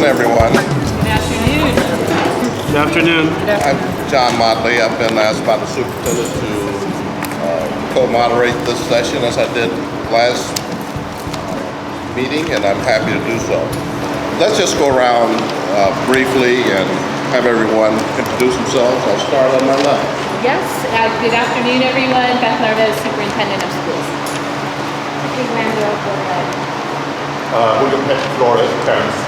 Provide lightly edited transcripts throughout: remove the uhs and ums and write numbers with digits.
everyone. Good afternoon. Good afternoon. I'm John Motley. I've been asked by the superintendent to co-moderate this session as I did last meeting, and I'm happy to do so. Let's just go around briefly and have everyone introduce themselves. I'll start on my left. Yes, good afternoon, everyone. Beth Narvez, Superintendent of Schools. William Petty, Florida, parents.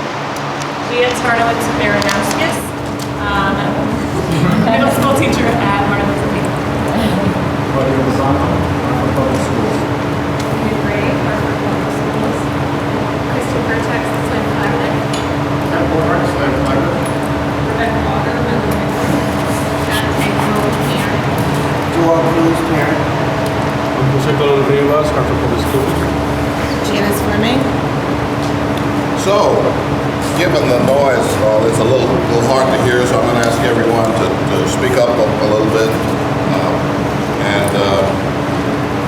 Leah Tarnowitz Baranowskis, middle school teacher at Martin Luther King. Claudia Lozano, Harvard Public Schools. Amy Gray, Harvard Public Schools. Christopher Tex, Slam Flagler. Kat Borhart, Slam Flagler. Rebecca Walker, Menlo Dante Cole, parent. Joel Cruz, parent. Jose Colón Rivas, Harvard Public Schools. Janice Fleming. So, given the noise, it's a little hard to hear, so I'm going to ask everyone to speak up a little bit.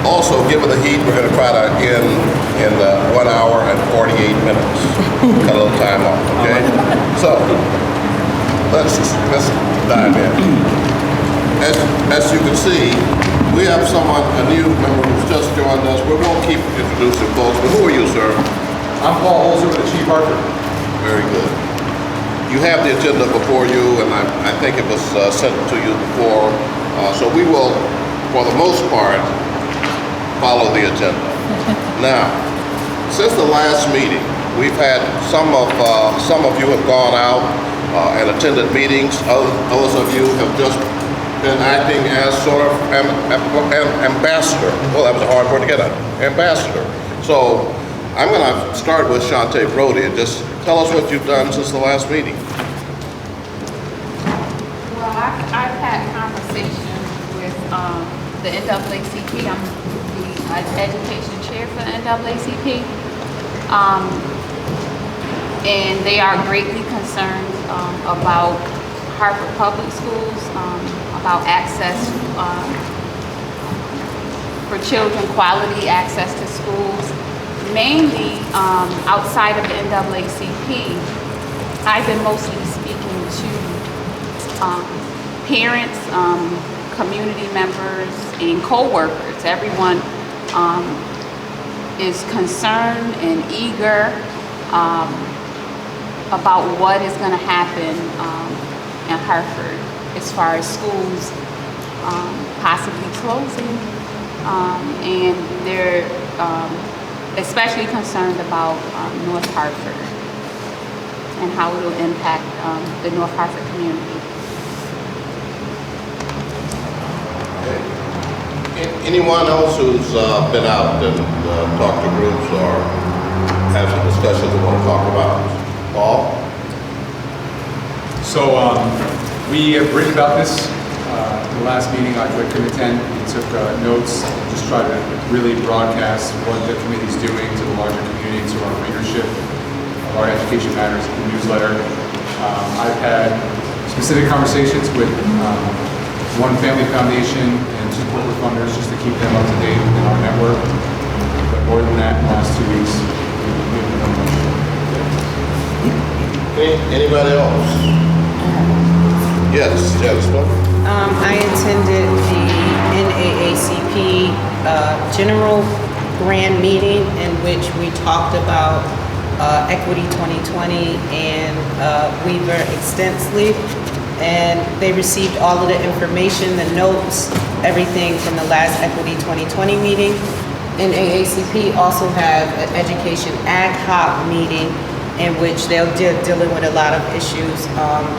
Also, given the heat, we're going to try to end in 1 hour and 48 minutes. Got a little time off, okay? So, let's dive in. As you can see, we have a new member who's just joined us. We won't keep introducing folks, but who are you, sir? I'm Paul Holzer with the Chief Hartford. Very good. You have the agenda before you, and I think it was sent to you before. So we will, for the most part, follow the agenda. Now, since the last meeting, we've had some of you have gone out and attended meetings. Others of you have just been acting as sort of an ambassador. Well, that was a hard word to get out. Ambassador. So I'm going to start with Shantae Brody and just tell us what you've done since the last meeting. Well, I've had conversations with the NAACP. I'm the education chair for the NAACP. And they are greatly concerned about Harvard Public Schools, about access for children, quality access to schools. Mainly outside of the NAACP, I've been mostly speaking to parents, community members, and co-workers. Everyone is concerned and eager about what is going to happen in Hartford as far as schools possibly closing, and they're especially concerned about North Hartford and how it will impact the North Hartford community. Anyone else who's been out and talked to groups or have some discussions they want to talk about? Paul? So we have written about this the last meeting. I couldn't attend. We took notes and just tried to really broadcast what the committee's doing to the larger community, to our readership of our Education Matters newsletter. I've had specific conversations with One Family Foundation and 2 corporate funders just to keep them up to date in our network. But more than that, in the last 2 weeks, we've been done much. Anybody else? Yes, Jennifer. I attended the NAACP General Grand Meeting in which we talked about Equity 2020 and Weaver extensively, and they received all of the information, the notes, everything from the last Equity 2020 meeting. NAACP also have an education ad hoc meeting in which they'll dealing with a lot of issues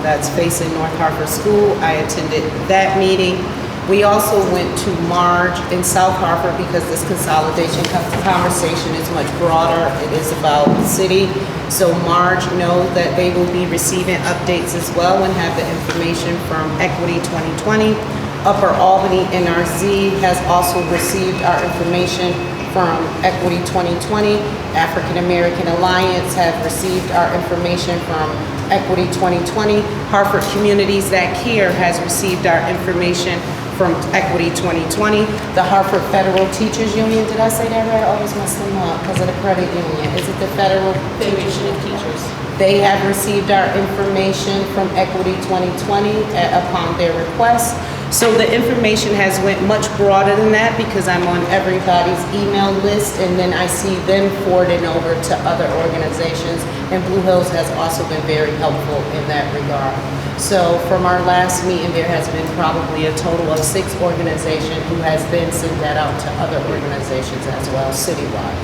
that's facing North Hartford School. I attended that meeting. We also went to Marge in South Hartford because this consolidation conversation is much broader. It is about the city. So Marge knows that they will be receiving updates as well and have the information from Equity 2020. Upper Albany NRZ has also received our information from Equity 2020. African American Alliance have received our information from Equity 2020. Hartford Communities That Care has received our information from Equity 2020. The Hartford Federal Teachers Union, did I say that right? I always mess them up because of the credit union. Is it the Federal Teachers? They have received our information from Equity 2020 upon their request. So the information has went much broader than that because I'm on everybody's email list, and then I see them forwarding over to other organizations, and Blue Hills has also been very helpful in that regard. So from our last meeting, there has been probably a total of 6 organizations who has then sent that out to other organizations as well, citywide.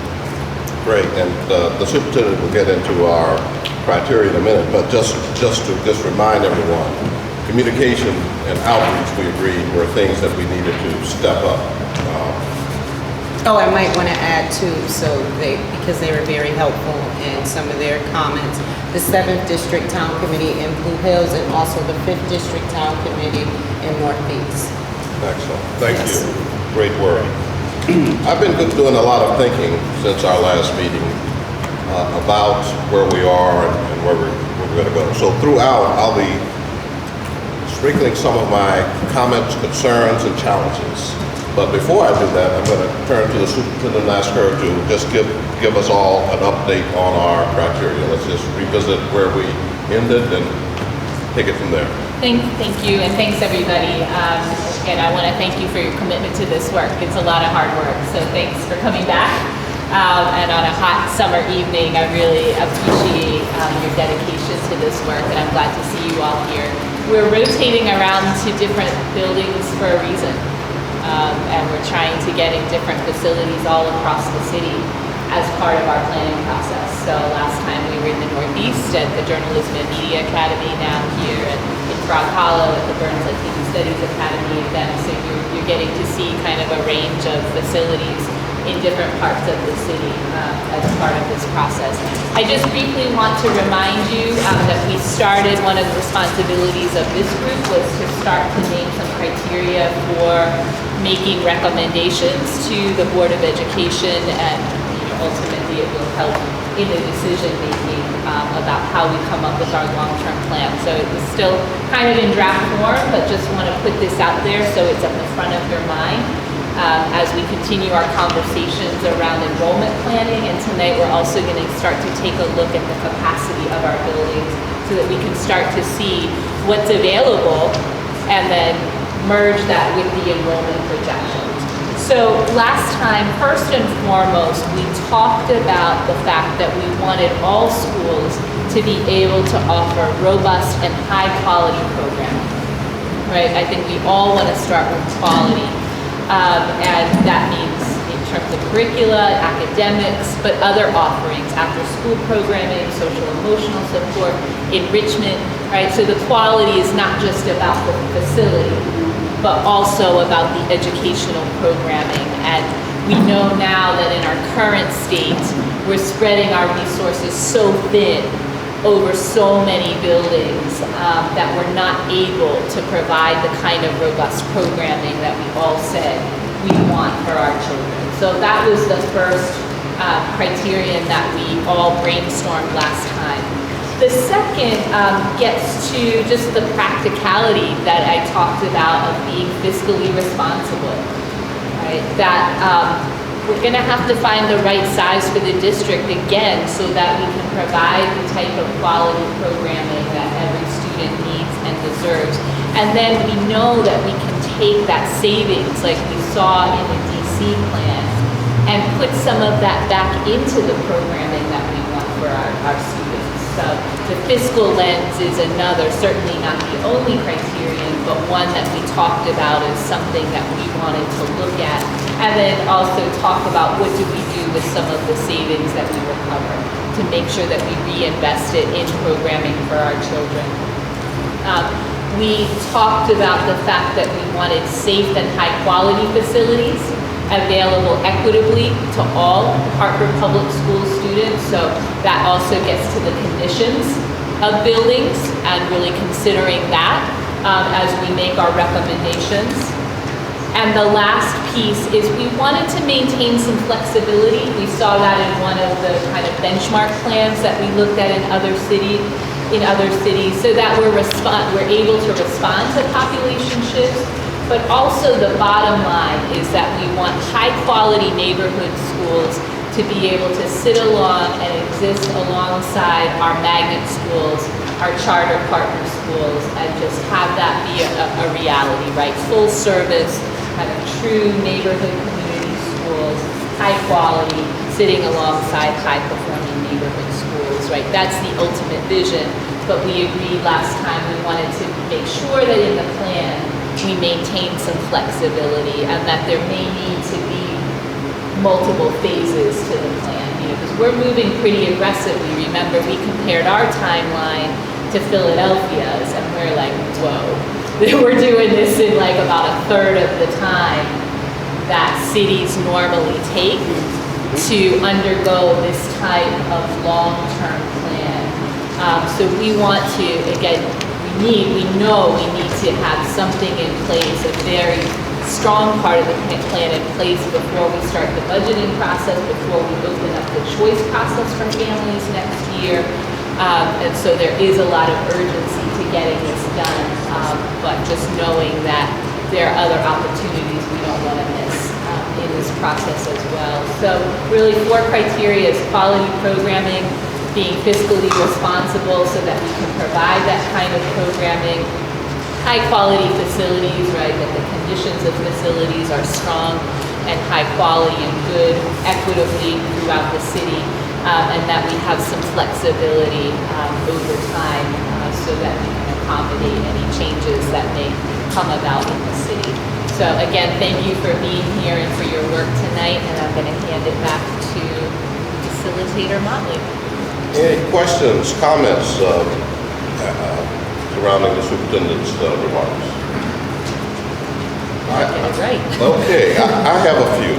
Great, and the superintendent will get into our criteria in a minute, but just to remind everyone, communication and outreach, we agreed, were things that we needed to step up. I might want to add too, because they were very helpful in some of their comments, the 7th District Town Committee in Blue Hills and also the 5th District Town Committee in Northeast. Excellent, thank Yes. you. Great work. I've been doing a lot of thinking since our last meeting about where we are and where we're going to go. So throughout, I'll be sprinkling some of my comments, concerns, and challenges. But before I do that, I'm going to turn to the superintendent and ask her to just give us all an update on our criteria. Let's just revisit where we ended and take it from there. Thank you, and thanks everybody. Again, I want to thank you for your commitment to this work. It's a lot of hard work, so thanks for coming back. And on a hot summer evening, I really appreciate your dedication to this work, and I'm glad to see you all here. We're rotating around to different buildings for a reason, and we're trying to get in different facilities all across the city as part of our planning process. So last time we were in the Northeast at the Journalism and Media Academy, now here in Frog Hollow at the Burns Latino Studies Academy again. So you're getting to see kind of a range of facilities in different parts of the city as part of this process. I just briefly want to remind you that we started, one of the responsibilities of this group was to start to name some criteria for making recommendations to the Board of Education, and ultimately it will help in the decision making about how we come up with our long-term plan. So it's still kind of in draft form, but just want to put this out there so it's at the front of your mind as we continue our conversations around enrollment planning. And tonight we're also going to start to take a look at the capacity of our buildings so that we can start to see what's available and then merge that with the enrollment projections. So last time, first and foremost, we talked about the fact that we wanted all schools to be able to offer robust and high quality programming, right? I think we all want to start with quality. And that means in terms of curricula, academics, but other offerings, after school programming, social emotional support, enrichment, right? So the quality is not just about the facility, but also about the educational programming. And we know now that in our current state, we're spreading our resources so thin over so many buildings that we're not able to provide the kind of robust programming that we all said we want for our children. So that was the first criterion that we all brainstormed last time. The second gets to just the practicality that I talked about of being fiscally responsible, right? That we're gonna have to find the right size for the district again so that we can provide the type of quality programming that every student needs and deserves. And then we know that we can take that savings like we saw in the DC plan and put some of that back into the programming that we want for our students. So the fiscal lens is another, certainly not the only criterion, but one that we talked about as something that we wanted to look at. And then also talk about what do we do with some of the savings that we recover to make sure that we reinvest it in programming for our children. We talked about the fact that we wanted safe and high quality facilities available equitably to all Hartford Public School students. So that also gets to the conditions of buildings and really considering that as we make our recommendations. And the last piece is we wanted to maintain some flexibility. We saw that in one of the kind of benchmark plans that we looked at in other cities, so that we're able to respond to population shifts. But also the bottom line is that we want high quality neighborhood schools to to be able to sit along and exist alongside our magnet schools, our charter partner schools, and just have that be a reality, right? Full service, kind of true neighborhood community schools, high quality, sitting alongside high performing neighborhood schools, right? That's the ultimate vision, but we agreed last time we wanted to make sure that in the plan we maintain some flexibility and that there may need to be multiple phases to the plan, you know, because we're moving pretty aggressively. Remember, we compared our timeline to Philadelphia's and we're like, whoa, we're doing this in like about a third of the time that cities normally take to undergo this type of long-term plan. So we want to, again, we know we need to have something in place, a very strong part of the plan in place before we start the budgeting process, before we open up the choice process for families next year. And so there is a lot of urgency to getting this done, but just knowing that there are other opportunities we don't want to miss in this process as well. So really 4 criteria is quality programming, being fiscally responsible so that we can provide that kind of programming, high quality facilities, right, that the conditions of facilities are strong and high quality and good equitably throughout the city, and that we have some flexibility over time so that we can accommodate any changes that may come about in the city. So again, thank you for being here and for your work tonight, and I'm going to hand it back to Facilitator Motley. Any questions, comments surrounding the superintendent's remarks? Right. Okay, I have a few.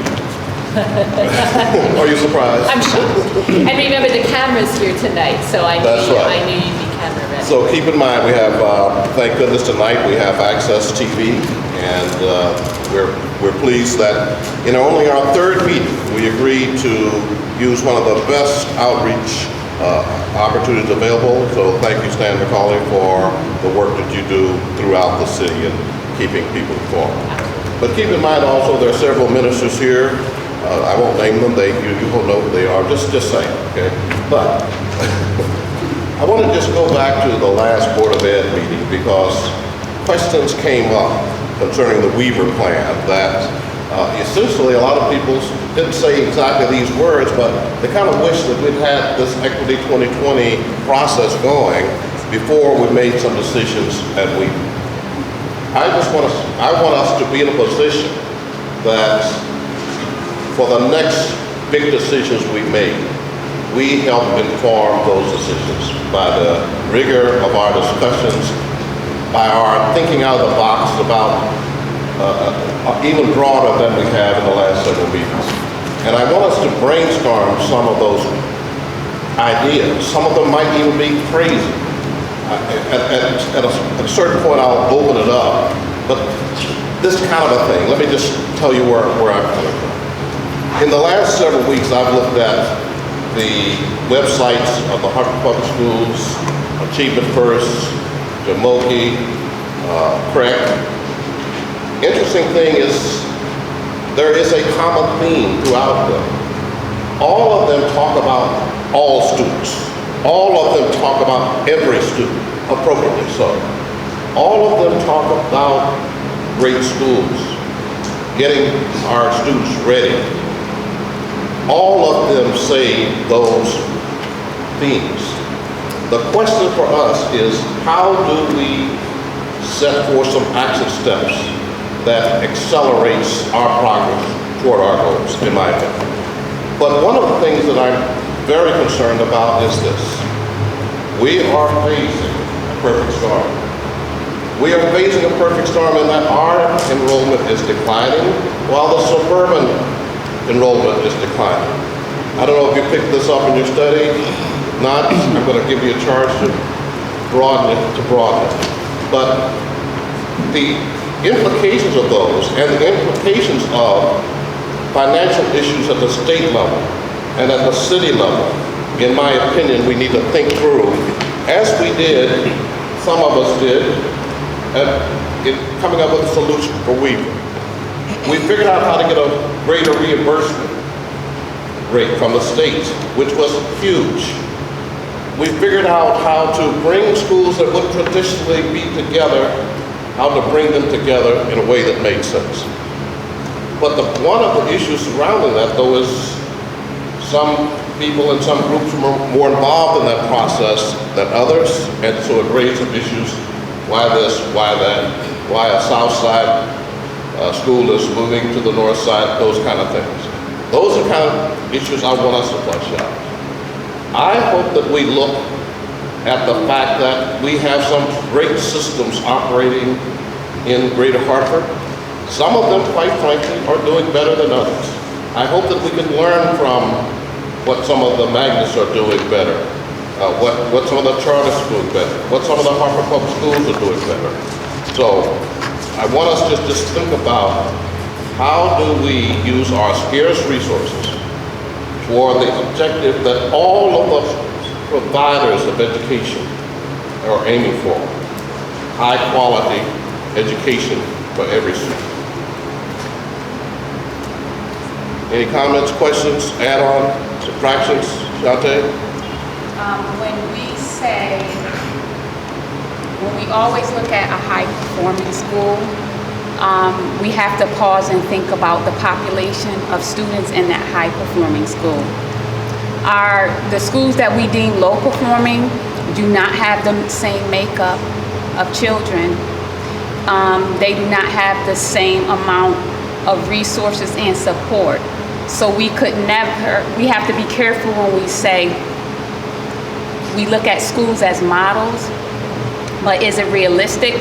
Are you surprised? I'm shocked. And remember, the camera's here tonight, so I knew you'd be camera ready. So keep in mind, we have, thank goodness tonight, we have Access TV, and we're pleased that in only our 3rd meeting, we agreed to use one of the best outreach opportunities available. So thank you, Stan McCauley, for the work that you do throughout the city and keeping people informed. But keep in mind also, there are several ministers here. I won't name them. You will know who they are. Just saying, okay? But I want to just go back to the last Board of Ed meeting because questions came up concerning the Weaver plan that essentially a lot of people didn't say exactly these words, but they kind of wish that we'd had this Equity 2020 process going before we made some decisions at Weaver. I want us to be in a position that for the next big decisions we make, we help inform those decisions by the rigor of our discussions, by our thinking out of the box about even broader than we have in the last several meetings. And I want us to brainstorm some of those ideas. Some of them might even be crazy. At a certain point, I'll open it up. But this kind of a thing, let me just tell you where I'm coming from. In the last several weeks, I've looked at the websites of the Hartford Public Schools, Achievement First, Jamoki, CREC. Interesting thing is there is a common theme throughout them. All of them talk about all students. All of them talk about every student, appropriately so. All of them talk about great schools, getting our students ready. All of them say those themes. The question for us is, how do we set forth some action steps that accelerates our progress toward our goals, in my opinion? But one of the things that I'm very concerned about is this. We are facing a perfect storm. We are facing a perfect storm in that our enrollment is declining while the suburban enrollment is declining. I don't know if you picked this up in your study. If not, I'm going to give you a charge to broaden it. But the implications of those and the implications of financial issues at the state level and at the city level, in my opinion, we need to think through, as we did, some of us did, in coming up with a solution for Weaver. We figured out how to get a greater reimbursement rate from the state, which was huge. We figured out how to bring schools that would traditionally be together, how to bring them together in a way that made sense. But one of the issues surrounding that, though, is some people and some groups were more involved in that process than others, and so it raised some issues. Why this, why that, why a south side school is moving to the north side, those kind of things. Those are kind of issues I want us to flesh out. I hope that we look at the fact that we have some great systems operating in Greater Hartford. Some of them, quite frankly, are doing better than others. I hope that we can learn from what some of the Magnets are doing better, what some of the charters are doing better, what some of the Hartford Public Schools are doing better. So I want us to just think about how do we use our scarce resources for the objective that all of the providers of education are aiming for: high quality education for every student. Any comments, questions, add-on, subtractions? Shante? When we always look at a high-performing school, we have to pause and think about the population of students in that high-performing school. The schools that we deem low-performing do not have the same makeup of children. They do not have the same amount of resources and support. So we have to be careful when we say we look at schools as models, but is it realistic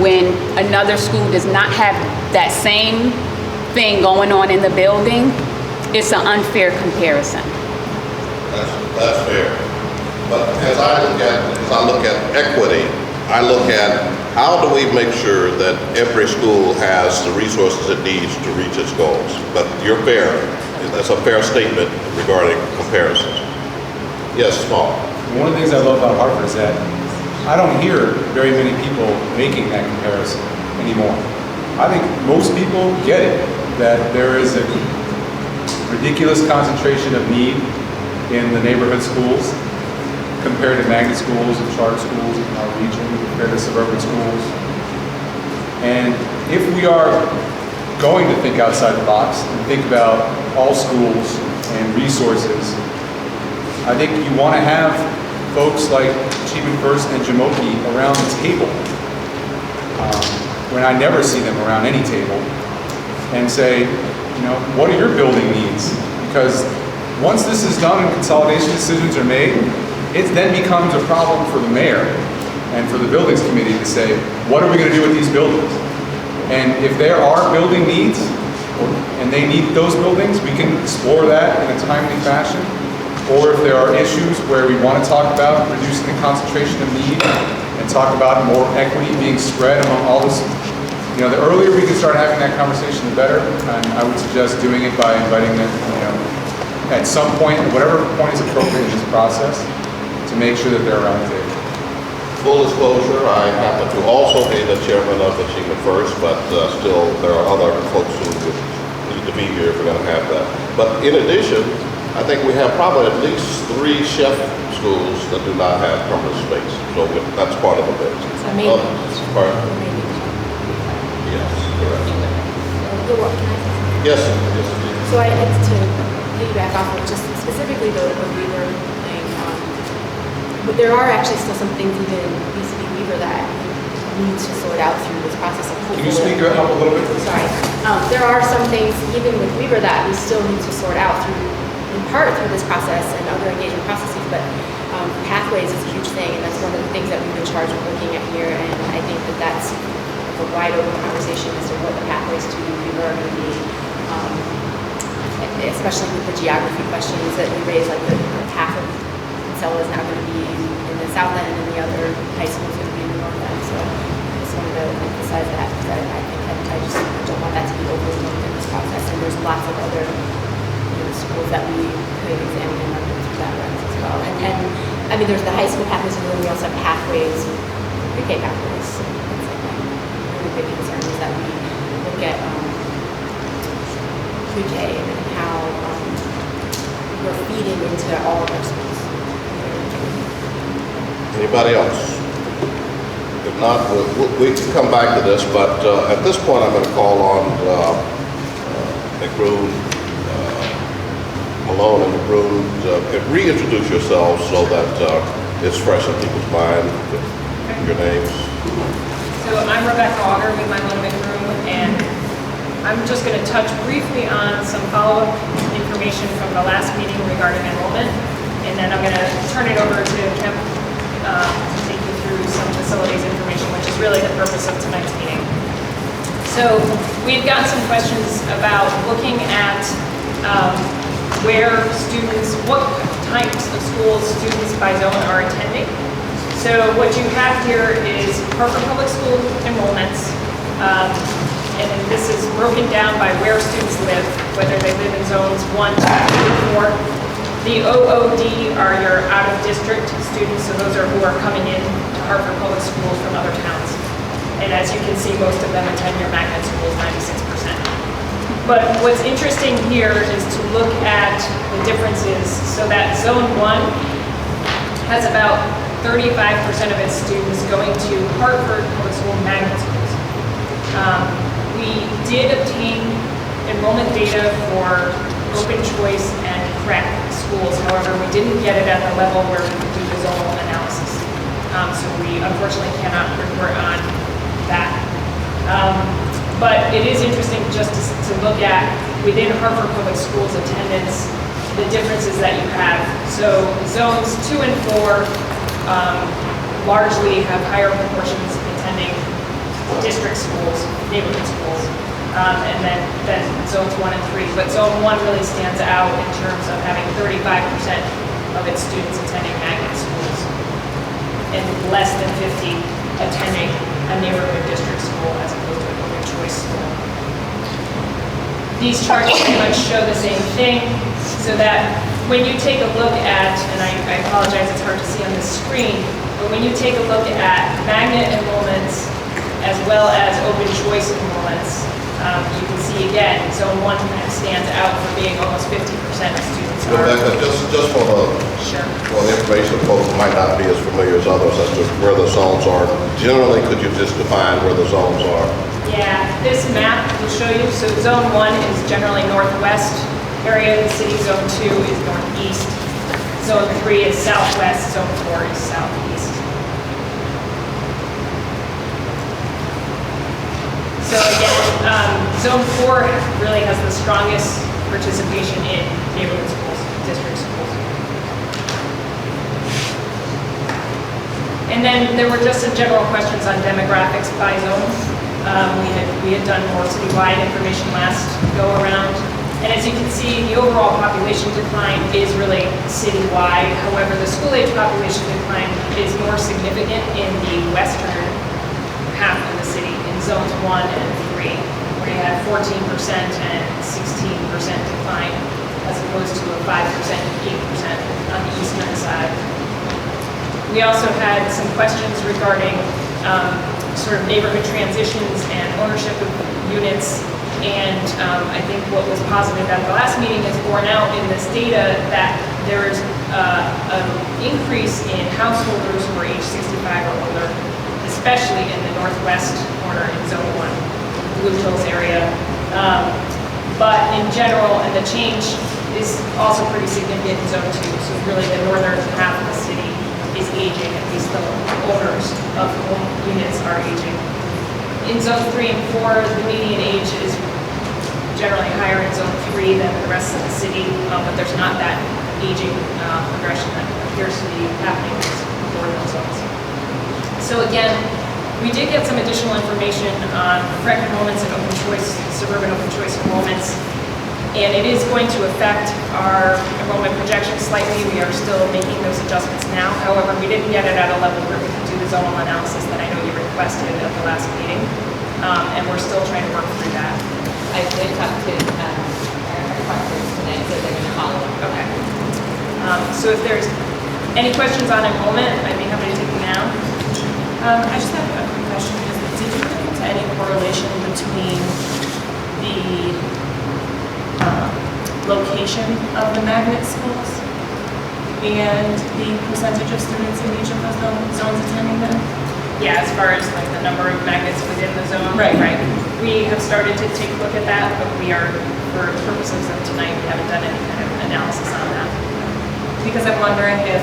when another school does not have that same thing going on in the building? It's an unfair comparison. That's fair. But as I look at equity, I look at how do we make sure that every school has the resources it needs to reach its goals. But you're fair. That's a fair statement regarding comparisons. Yes, Paul. One of the things I love about Hartford is that I don't hear very many people making that comparison anymore. I think most people get it, that there is a ridiculous concentration of need in the neighborhood schools compared to magnet schools and charter schools in our region, compared to suburban schools. And if we are going to think outside the box and think about all schools and resources, I think you want to have folks like Achievement First and Jamoki around the table, when I never see them around any table, and say, you know, what are your building needs? Because once this is done and consolidation decisions are made, it then becomes a problem for the mayor and for the buildings committee to say, what are we going to do with these buildings? And if there are building needs, and they need those buildings, we can explore that in a timely fashion. Or if there are issues where we want to talk about reducing the concentration of need and talk about more equity being spread among all this, you know, the earlier we can start having that conversation, the better. And I would suggest doing it by inviting them, you know, at some point, whatever point is appropriate in this process, to make sure that they're around the table. Full disclosure, I happen to also be the chairman of Achievement First, but still there are other folks who would need to be here if we're going to have that. But in addition, I think we have probably at least 3 chef schools that do not have permanent space. So that's part of the bit. So maybe. Yes, correct. Yes. Yes. So it's to piggyback off of just specifically the Weaver thing. But there are actually still some things even vis-a-vis Weaver that needs to sort out through this process of Can you speak up a little bit? Sorry. There are some things even with Weaver that we still need to sort out through, in part through this process and other engagement processes, but pathways is a huge thing, and that's one of the things that we've been charged with looking at here, and I think that that's a wide open conversation as to what the pathways to Weaver are going to be, especially with the geography questions that we raised, like the half of Kinsella is now going to be in the south end and the other high school is going to be in the north end, so I just wanted to emphasize that, because I think I just don't want that to be overlooked in this process, and there's lots of other schools that we could examine and run through that lens as well. And I mean, there's the high school pathways, and then we also have pathways, pre-K pathways. So that's like my really big concern is that we look at pre-K and how we're feeding into all of our schools. Anybody else? If not, we can come back to this, but at this point, I'm going to call on McBroom, Malone and McBroom, reintroduce yourselves so that it's fresh in people's mind. Your names. So I'm Rebecca Auger with Malone McBroom, and I'm just going to touch briefly on some follow-up information from the last meeting regarding enrollment, and then I'm going to turn it over to Kim to take you through some facilities information, which is really the purpose of tonight's meeting. So we've gotten some questions about looking at where students, what types of schools students by zone are attending. So what you have here is Hartford Public School enrollments, and then this is broken down by where students live, whether they live in zones 1, 2, 3, 4. The OOD are your out-of-district students, so those are who are coming in to Hartford Public Schools from other towns. And as you can see, most of them attend your magnet schools, 96%. But what's interesting here is to look at the differences, so that Zone 1 has about 35% of its students going to Hartford Public School magnet schools. We did obtain enrollment data for open choice and CREC schools. However, we didn't get it at the level where we could do the zonal analysis. So we unfortunately cannot report on that. But it is interesting just to look at within Hartford Public Schools attendance, the differences that you have. So zones 2 and 4 largely have higher proportions attending district schools, neighborhood schools, and then zones 1 and 3. But zone 1 really stands out in terms of having 35% of its students attending magnet schools and less than 50 attending a neighborhood district school as opposed to an open choice school. These charts pretty much show the same thing, so that when you take a look at, and I apologize, it's hard to see on the screen, but when you take a look at magnet enrollments as well as open choice enrollments, you can see again, zone 1 kind of stands out for being almost 50% of students are. Rebecca, just for the information of folks who might not be as familiar as others as to where the zones are, generally could you just define where the zones are? Yeah, this map will show you. So zone 1 is generally northwest area of the city, zone 2 is northeast, zone 3 is southwest, zone 4 is southeast. So again, zone 4 really has the strongest participation in neighborhood schools, district schools. And then there were just some general questions on demographics by zone. We had done more citywide information last go around. And as you can see, the overall population decline is really citywide. However, the school age population decline is more significant in the western half of the city, in zones 1 and 3, where you have 14% and 16% decline, as opposed to a 5% and 8% on the eastern side. We also had some questions regarding sort of neighborhood transitions and ownership of units. And I think what was positive at the last meeting is borne out in this data that there is an increase in householders who are age 65 or older, especially in the northwest corner in zone 1, Blue Hills area. But in general, and the change is also pretty significant in zone 2. So really the northern half of the city is aging, at least the owners of home units are aging. In zone 3 and 4, the median age is generally higher in zone 3 than the rest of the city, but there's not that aging progression that appears to be happening in northern zones. So again, we did get some additional information on CREC enrollments and open choice, suburban open choice enrollments, and it is going to affect our enrollment projections slightly. We are still making those adjustments now. However, we didn't get it at a level where we could do the zonal analysis that I know you requested at the last meeting, and we're still trying to work through that. I did talk to our partners tonight, so they're going to follow up. Okay. So if there's any questions on enrollment, I'd be happy to take them now. I just have a quick question. Did you look into any correlation between the location of the magnet schools and the percentage of students in each of those zones attending them? Yeah, as far as like the number of magnets within the zone? Right. We have started to take a look at that, but we are, for purposes of tonight, we haven't done any kind of analysis on that. Because I'm wondering if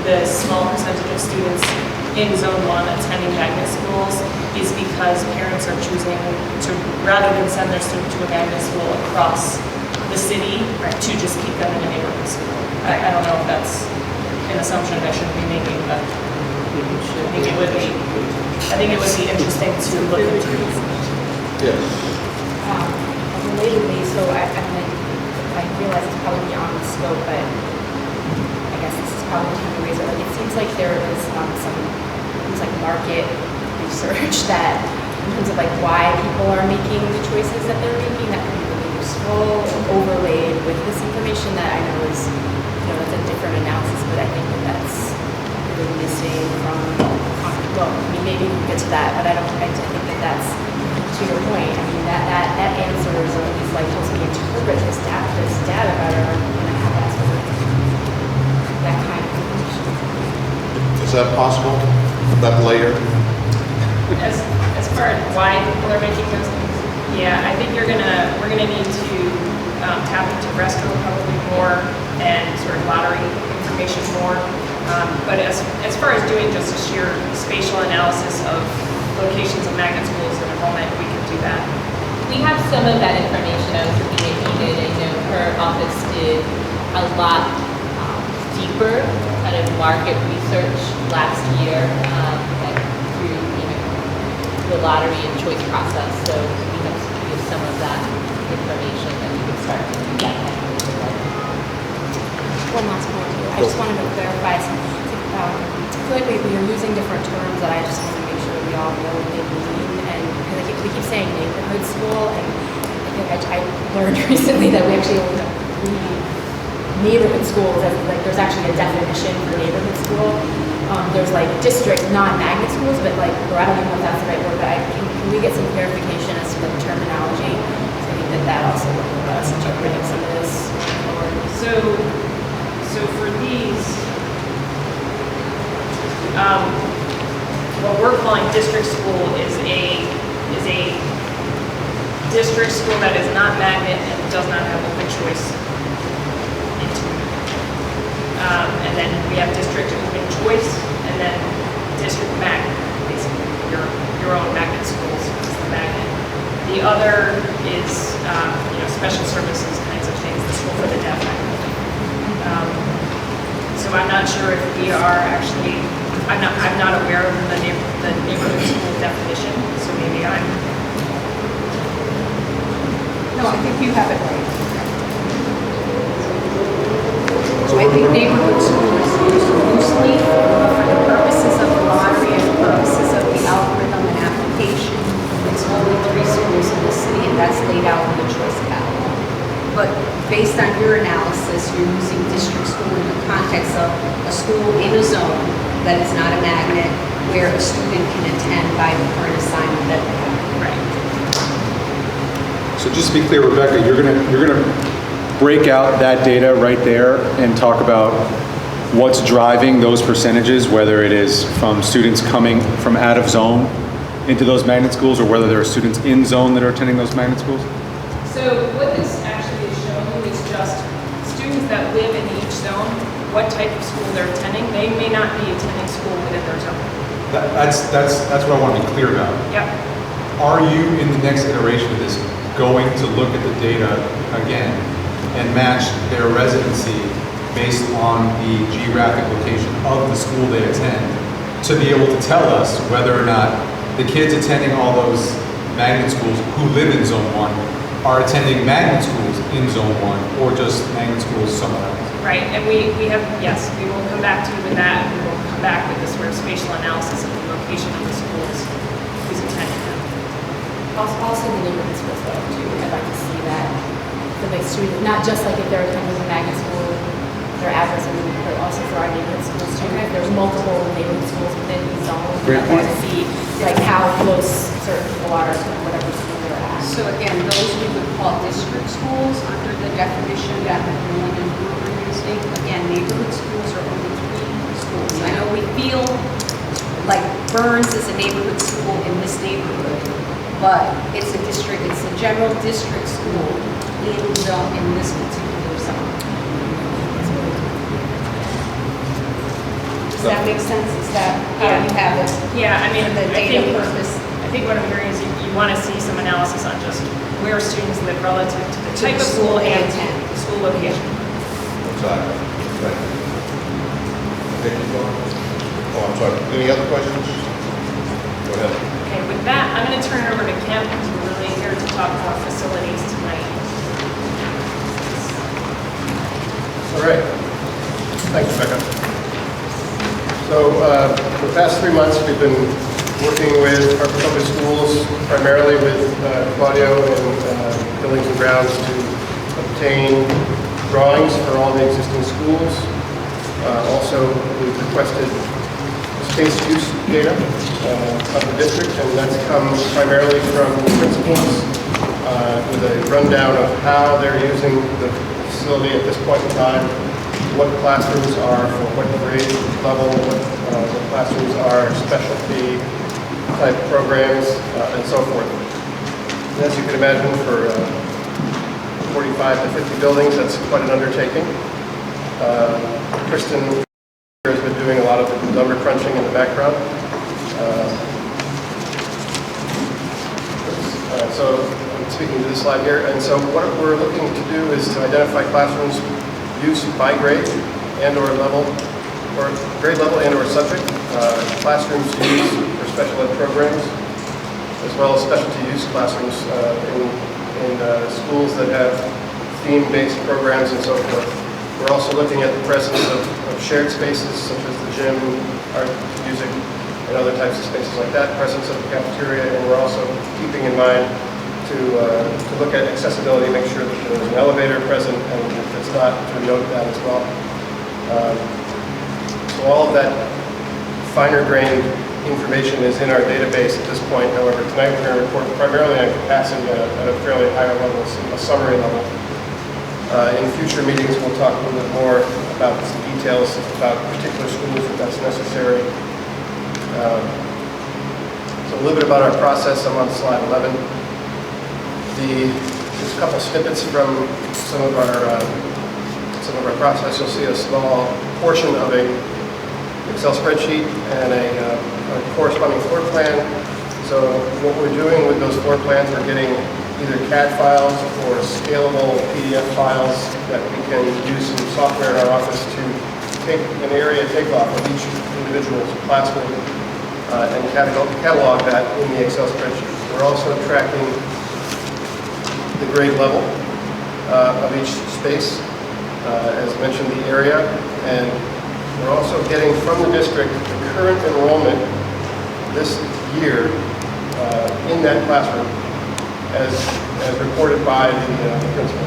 the small percentage of students in Zone 1 attending magnet schools is because parents are choosing to, rather than send their student to a magnet school across the city, to just keep them in a neighborhood school. I don't know if that's an assumption I shouldn't be making, but I think it would be interesting to look into. Yes. Relatedly, so I realize it's probably beyond the scope, but I guess this is probably time to raise it. Like, it seems like there is some things like market research that in terms of like why people are making the choices that they're making that could be really useful, overlaid with this information that I know is, it's a different analysis, but I think that's really missing from, well, I mean, maybe we'll get to that, but I think that's, to your point, I mean, that answer is at least like helps me interpret this data better when I have that kind of information. Is that possible? That layer? As far as why people are making those things, yeah, I think we're gonna need to tap into Resco probably more and sort of lottery information more. But as far as doing just a sheer spatial analysis of locations of magnet schools in a moment, we can do that. We have some of that information. I was looking at Enid. I know her office did a lot deeper kind of market research last year through the lottery and choice process. So we have some of that information that we can start to do that. One last point too. I just wanted to clarify something. I feel like we are using different terms that I just want to make sure we all know what they mean. And we keep saying neighborhood school, and I think I learned recently that we actually read neighborhood schools as like there's actually a definition for neighborhood school. There's like district non-magnet schools, but like, or I don't even know if that's the right word, but can we get some clarification as to the terminology? So I think that also will help us interpreting some of this. So for these, what we're calling district school is a district school that is not magnet and does not have open choice into it. And then we have district open choice, and then district magnet, basically your own magnet schools is the magnet. The other is special services kinds of things, the school for the deaf. So I'm not sure if we are actually, I'm not aware of the neighborhood school definition, so maybe I'm. No, I think you have it right. I think neighborhood school is used loosely for the purposes of the lottery and purposes of the algorithm and application. It's only 3 schools in the city, and that's laid out in the choice catalog. But based on your analysis, you're using district school in the context of a school in a zone that is not a magnet where a student can attend by the current assignment that they have. Right. So just to be clear, Rebecca, you're gonna break out that data right there and talk about what's driving those percentages, whether it is from students coming from out of zone into those magnet schools, or whether there are students in zone that are attending those magnet schools? So what this actually is showing you is just students that live in each zone, what type of school they're attending. They may not be attending school within their zone. That's what I want to be clear about. Yep. Are you, in the next iteration of this, going to look at the data again and match their residency based on the geographic location of the school they attend to be able to tell us whether or not the kids attending all those magnet schools who live in Zone 1 are attending magnet schools in Zone 1 or just magnet schools somewhere else? Right, and we have, yes, we will come back to you with that. We will come back with this sort of spatial analysis of the location of the schools, who's attending them. Also the neighborhood schools though too. I'd like to see that for the student, not just like if they're attending a magnet school, their address, but also for our neighborhood schools too. If there's multiple neighborhood schools within the zone, Great I'd point. like to see like how close certain people are to whatever school they're at. So again, those we would call district schools under the definition neighborhood schools or only 3 schools? I know we feel like Burns is a neighborhood school in this neighborhood, but it's a general district school in this particular zone. Does that make sense? Is that how you have it? Yeah, I mean, The data purpose? I think what I'm hearing is you want to see some analysis on just where students live relative to the type the of school school and and the school location. Exactly. Right. Thank you, Dawn. Oh, I'm sorry. Any other questions? Go ahead. Okay, with that, I'm going to turn it over to Kim, because we're really here to talk about facilities tonight. All right. Thanks, Rebecca. So for the past 3 months, we've been working with Hartford Public Schools, primarily with Claudio and Buildings and Grounds, to obtain drawings for all the existing schools. Also, we've requested space use data of the district, and that's come primarily from principals with a rundown of how they're using the facility at this point in time, what classrooms are for what grade level, what classrooms are specialty type programs, and so forth. And as you can imagine, for 45 to 50 buildings, that's quite an undertaking. Kristen has been doing a lot of the number crunching in the background. So I'm speaking to this slide here, and so what we're looking to do is to identify classrooms use by grade and or level, or grade level and or subject, classrooms used for special ed programs, as well as specialty use classrooms in schools that have theme-based programs and so forth. We're also looking at the presence of shared spaces such as the gym, art, music, and other types of spaces like that, presence of the cafeteria, and we're also keeping in mind to look at accessibility, make sure that there's an elevator present, and if it's not, to note that as well. So all of that finer grained information is in our database at this point. However, tonight we're going to report primarily on capacity at a fairly higher level, a summary level. In future meetings, we'll talk a little bit more about the details about particular schools if that's necessary. So a little bit about our process. I'm on slide 11. Just a couple snippets from some of our process. You'll see a small portion of a Excel spreadsheet and a corresponding floor plan. So what we're doing with those floor plans, we're getting either CAD files or scalable PDF files that we can use some software in our office to take an area takeoff of each individual classroom and catalog that in the Excel spreadsheet. We're also tracking the grade level of each space, as mentioned, the area, and we're also getting from the district the current enrollment this year in that classroom as reported by the principal.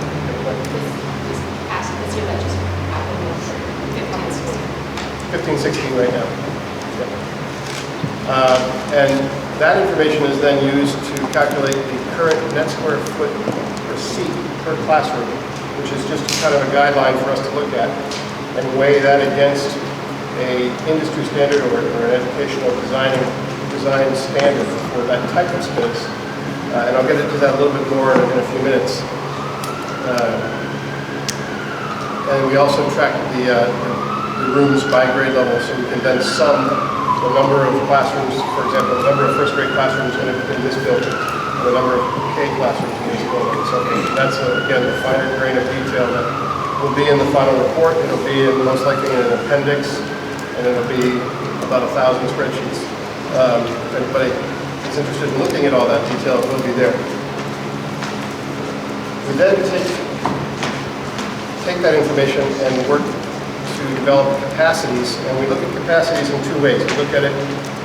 This year that just happened, 15, 16 right now. Yep. And that information is then used to calculate the current net square foot per seat per classroom, which is just kind of a guideline for us to look at and weigh that against a industry standard or an educational design standard for that type of space. And I'll get into that a little bit more in a few minutes. And we also track the rooms by grade level, so we can then sum the number of classrooms, for example, the number of first grade classrooms in this building, and the number of K classrooms in this building. So that's, again, the finer grain of detail that will be in the final report. It'll be most likely in an appendix, and it'll be about 1,000 spreadsheets. If anybody is interested in looking at all that detail, it will be there. We then take that information and work to develop capacities, and we look at capacities in 2 ways. We look at it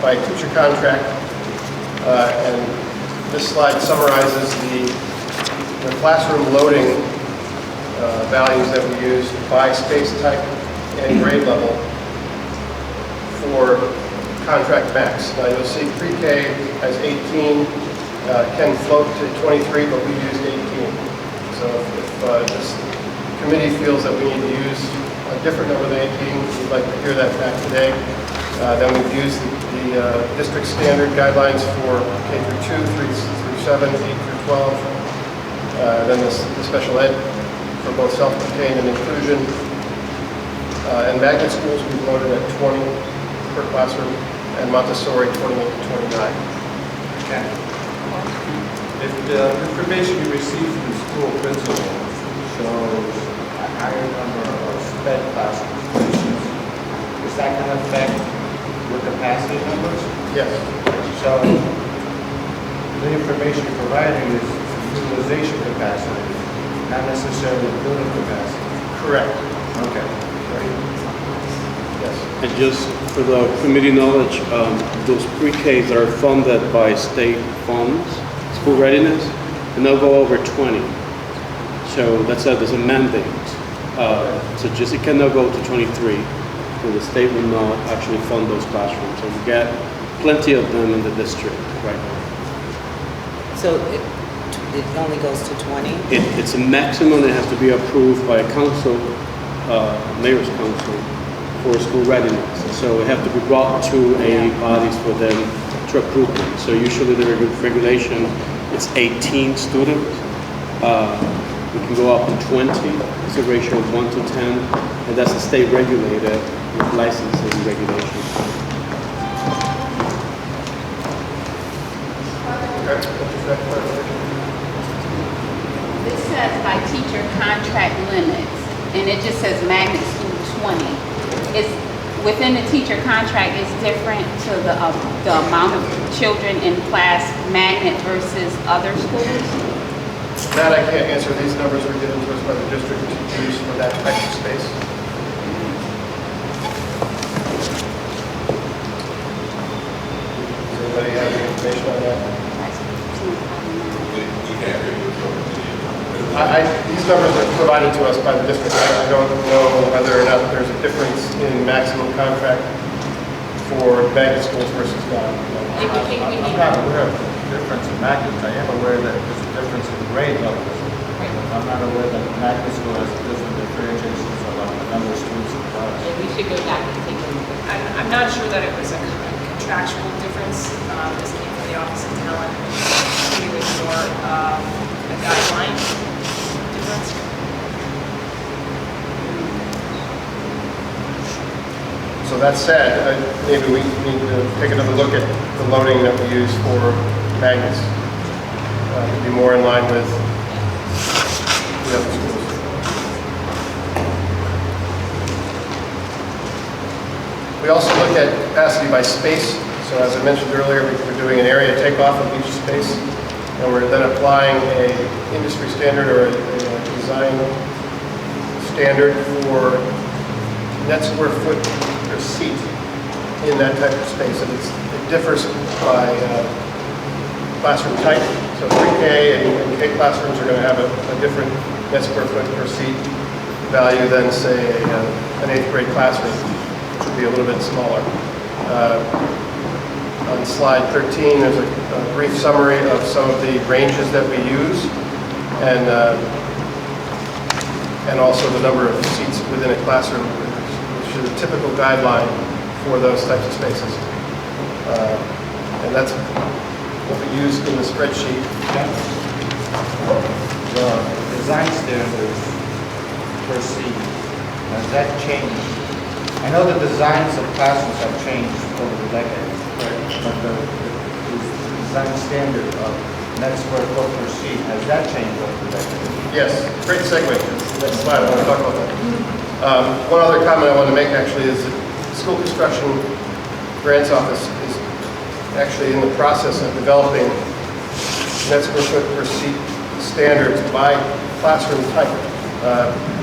by teacher contract, and this slide summarizes the classroom loading values that we use by space type and grade level for contract max. Now you'll see pre-K has 18, can float to 23, but we use 18. So if this committee feels that we need to use a different number than 18. We'd like to hear that back today. Then we've used the district standard guidelines for K through 2, 3 through 7, 8 through 12. Then the special ed for both self-contained and inclusion. And magnet schools we've loaded at 20 per classroom, and Montessori 28 to 29. Okay. If the information you receive from the school principal shows a higher number of sped classrooms, for instance, is that going to affect your capacity numbers? Yes. So the information you're providing is utilization capacity, not necessarily building capacity. Correct. Okay. Yes. And just for the committee knowledge, those pre-Ks are funded by state funds, school readiness, and they'll go over 20. So there's a mandate. So just it cannot go to 23, and the state will not actually fund those classrooms. So we get plenty of them in the district right now. So it only goes to 20? It's a maximum. It has to be approved by a council, mayor's council, for school readiness. So it have to be brought to a bodies for them to approve it. So usually the regulation, it's 18 students. We can go up to 20. It's a ratio of 1 to 10, and that's a state regulated with licensing regulations. This says by teacher contract limits, and it just says magnet school 20. It's within the teacher contract is different to the amount of children in class magnet versus other schools. That I can't answer. These numbers were given to us by the district to use for that type of space. Does anybody have any information on that? These numbers are provided to us by the district. I don't know whether or not there's a difference in maximum contract for magnet schools versus not. I'm not aware of the difference in magnets. I am aware that there's a difference in grade levels. I'm not aware that magnet school has different differentiations of the number of students in class. Yeah, we should go back and take a look. I'm not sure that it was a contractual difference. This came from the Office of Talent. It was more a guideline difference. So that said, maybe we need to take another look at the loading that we use for magnets to be more in line with the other schools. We also look at capacity by space. So as I mentioned earlier, we're doing an area takeoff of each space, and we're then applying a industry standard or a design standard for net square foot per seat in that type of space. And it differs by classroom type. So pre-K and K classrooms are going to have a different net square foot per seat value than, say, an 8th grade classroom, which would be a little bit smaller. On slide 13, there's a brief summary of some of the ranges that we use, and also the number of seats within a classroom, which is a typical guideline for those types of spaces. And that's what we use in the spreadsheet. The design standards per seat, has that changed? I know the designs of classrooms have changed over the decades, but the design standard of net square foot per seat, has that changed over the decades? Yes, great segue. Next slide, I want to talk about that. One other comment I want to make actually is that the School Construction Grants Office is actually in the process of developing net square foot per seat standards by classroom type.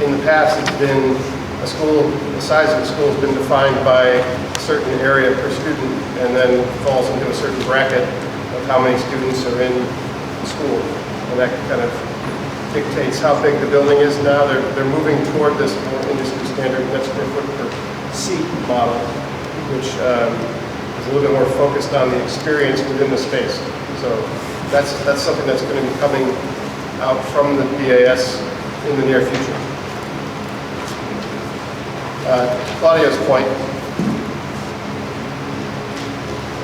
In the past, it's been a school, the size of the school has been defined by a certain area per student and then falls into a certain bracket of how many students are in the school. And that kind of dictates how big the building is now. They're moving toward this more industry standard net square foot per seat model, which is a little bit more focused on the experience within the space. So that's something that's going to be coming out from the BAS in the near future. Claudio's point,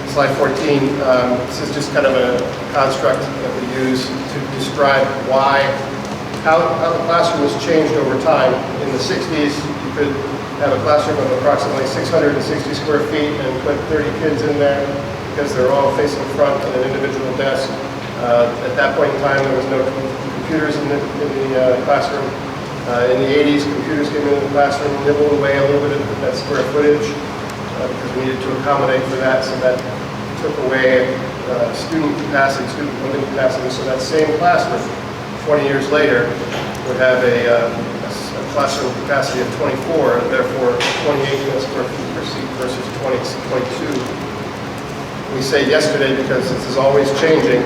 slide 14, this is just kind of a construct that we use to describe how the classroom has changed over time. In the 60s, you could have a classroom of approximately 660 square feet and put 30 kids in there because they're all facing front and an individual desk. At that point in time, there was no computers in the classroom. In the 80s, computers came into the classroom, nibbled away a little bit of that square footage because we needed to accommodate for that, so that took away student capacity, student living capacity. So that same classroom, 20 years later, would have a classroom capacity of 24, and therefore 28 square feet per seat versus 22. We say yesterday because this is always changing,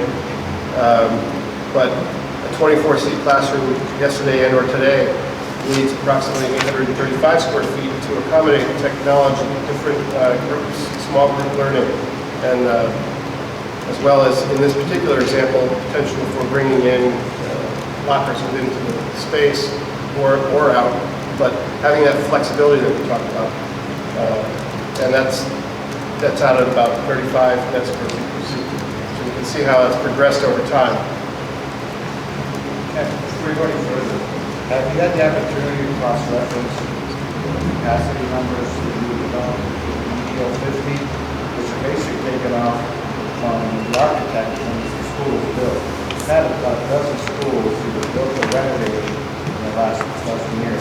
but a 24-seat classroom yesterday and or today needs approximately 835 square feet to accommodate technology, different groups, small group learning, and as well as in this particular example, potential for bringing in lockers within the space or out, but having that flexibility that we talked about, and that's out at about 35 nets per seat. So you can see how it's progressed over time. Okay, before we go any further, have you had the opportunity to cross-reference capacity numbers that you developed in EO 50, which are basically taken off from the architect when the school was built? We've had about a dozen schools either built or renovated in the last dozen years.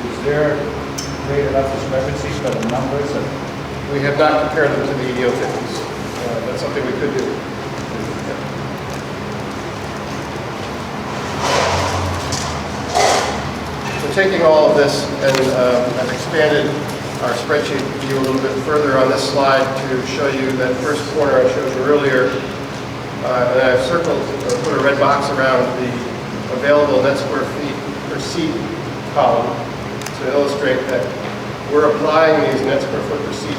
Is there great enough discrepancy for the numbers? We have not compared them to the EO 50s. That's something we could do. So taking all of this, and I've expanded our spreadsheet view a little bit further on this slide to show you that first corner I showed you earlier. And I've circled, or put a red box around the available net square feet per seat column to illustrate that we're applying these net square foot per seat